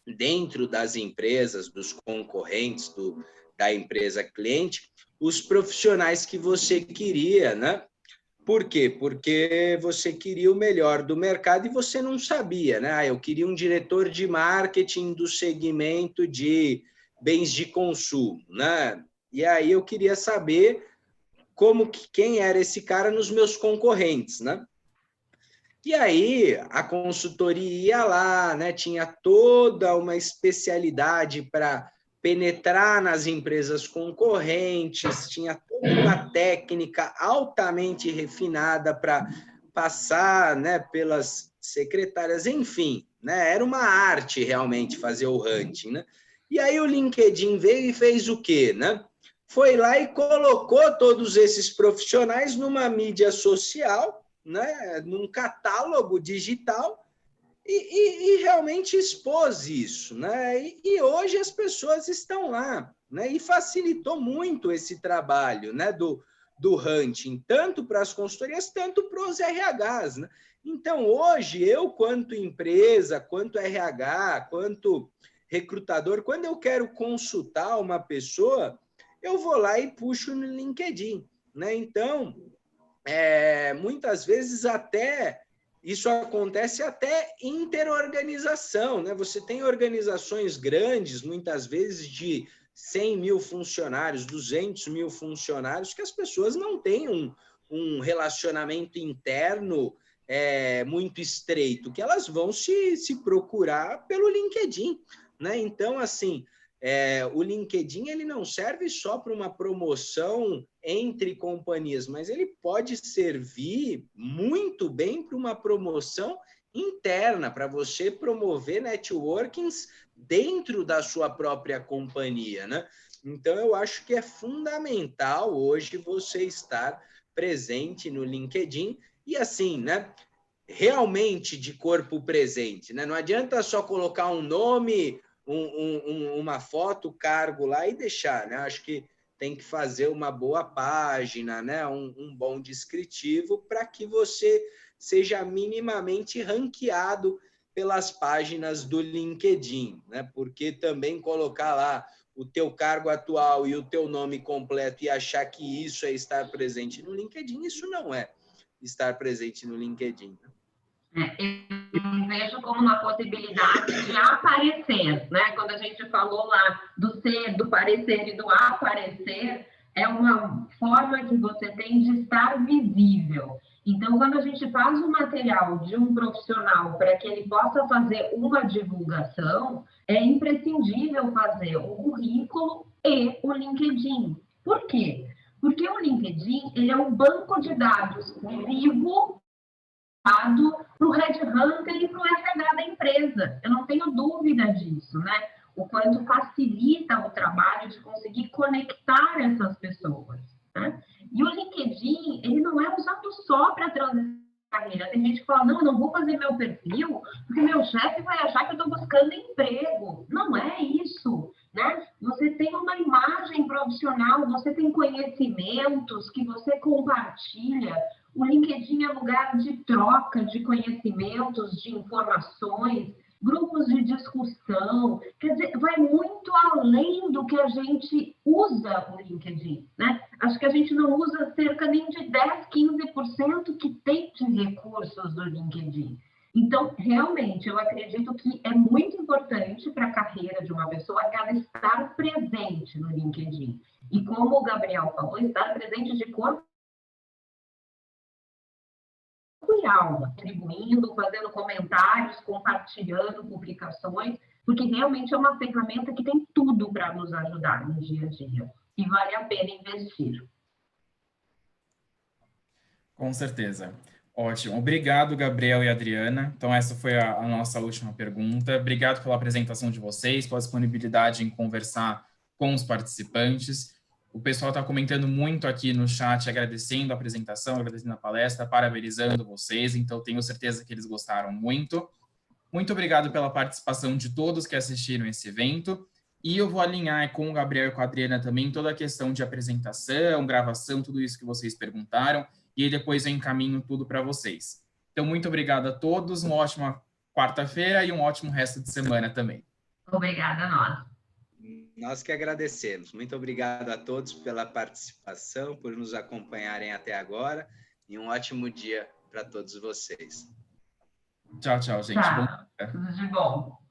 dentro das empresas, dos concorrentes, da empresa cliente, os profissionais que você queria, né? Por quê? Porque você queria o melhor do mercado e você não sabia, né? Eu queria um diretor de marketing do segmento de bens de consumo, né? E aí eu queria saber quem era esse cara nos meus concorrentes, né? E aí a consultoria ia lá, né? Tinha toda uma especialidade para penetrar nas empresas concorrentes, tinha toda uma técnica altamente refinada para passar, né, pelas secretárias, enfim, né? Era uma arte realmente fazer o hunting, né? E aí o LinkedIn veio e fez o quê, né? Foi lá e colocou todos esses profissionais numa mídia social, né, num catálogo digital e realmente expôs isso, né? E hoje as pessoas estão lá, né? E facilitou muito esse trabalho, né, do hunting, tanto para as consultorias, tanto para os RHs, né? Então, hoje, eu, quanto empresa, quanto RH, quanto recrutador, quando eu quero consultar uma pessoa, eu vou lá e puxo no LinkedIn, né? Então, muitas vezes até isso acontece até interorganização, né? Você tem organizações grandes, muitas vezes de 100 mil funcionários, 200 mil funcionários, que as pessoas não têm um relacionamento interno muito estreito, que elas vão se procurar pelo LinkedIn, né? Então, assim, o LinkedIn ele não serve só para uma promoção entre companhias, mas ele pode servir muito bem para uma promoção interna, para você promover networkings dentro da sua própria companhia, né? Então, eu acho que é fundamental hoje você estar presente no LinkedIn e assim, né? Realmente de corpo presente, né? Não adianta só colocar um nome, uma foto, cargo lá e deixar, né? Acho que tem que fazer uma boa página, né? Um bom descritivo para que você seja minimamente ranqueado pelas páginas do LinkedIn, né? Porque também colocar lá o teu cargo atual e o teu nome completo e achar que isso é estar presente no LinkedIn, isso não é estar presente no LinkedIn. Eu vejo como uma possibilidade de aparecer, né? Quando a gente falou lá do ser, do parecer e do aparecer, é uma forma que você tem de estar visível. Então, quando a gente faz um material de um profissional para que ele possa fazer uma divulgação, é imprescindível fazer o currículo e o LinkedIn. Por quê? Porque o LinkedIn ele é um banco de dados vivo para o headhunter e para o RH da empresa. Eu não tenho dúvida disso, né? O quanto facilita o trabalho de conseguir conectar essas pessoas, né? E o LinkedIn, ele não é usado só para transição de carreira. Tem gente que fala, não, eu não vou fazer meu perfil porque meu chefe vai achar que eu estou buscando emprego. Não é isso, né? Você tem uma imagem profissional, você tem conhecimentos que você compartilha. O LinkedIn é lugar de troca de conhecimentos, de informações, grupos de discussão, quer dizer, vai muito além do que a gente usa o LinkedIn, né? Acho que a gente não usa cerca nem de 10, 15% que tem de recursos do LinkedIn. Então, realmente, eu acredito que é muito importante para a carreira de uma pessoa ela estar presente no LinkedIn. E como o Gabriel falou, estar presente de corpo e alma, contribuindo, fazendo comentários, compartilhando publicações, porque realmente é uma ferramenta que tem tudo para nos ajudar no dia a dia. E vale a pena investir. Com certeza. Ótimo. Obrigado, Gabriel e Adriana. Então, essa foi a nossa última pergunta. Obrigado pela apresentação de vocês, pela disponibilidade em conversar com os participantes. O pessoal está comentando muito aqui no chat, agradecendo a apresentação, agradecendo a palestra, parabenizando vocês. Então, tenho certeza que eles gostaram muito. Muito obrigado pela participação de todos que assistiram esse evento. E eu vou alinhar com o Gabriel e com a Adriana também toda a questão de apresentação, gravação, tudo isso que vocês perguntaram. E aí depois eu encaminho tudo para vocês. Então, muito obrigado a todos, uma ótima quarta-feira e um ótimo resto de semana também. Obrigada a nós. Nós que agradecemos. Muito obrigado a todos pela participação, por nos acompanharem até agora, e um ótimo dia para todos vocês. Tchau, tchau, gente. Tchau. Tudo de bom.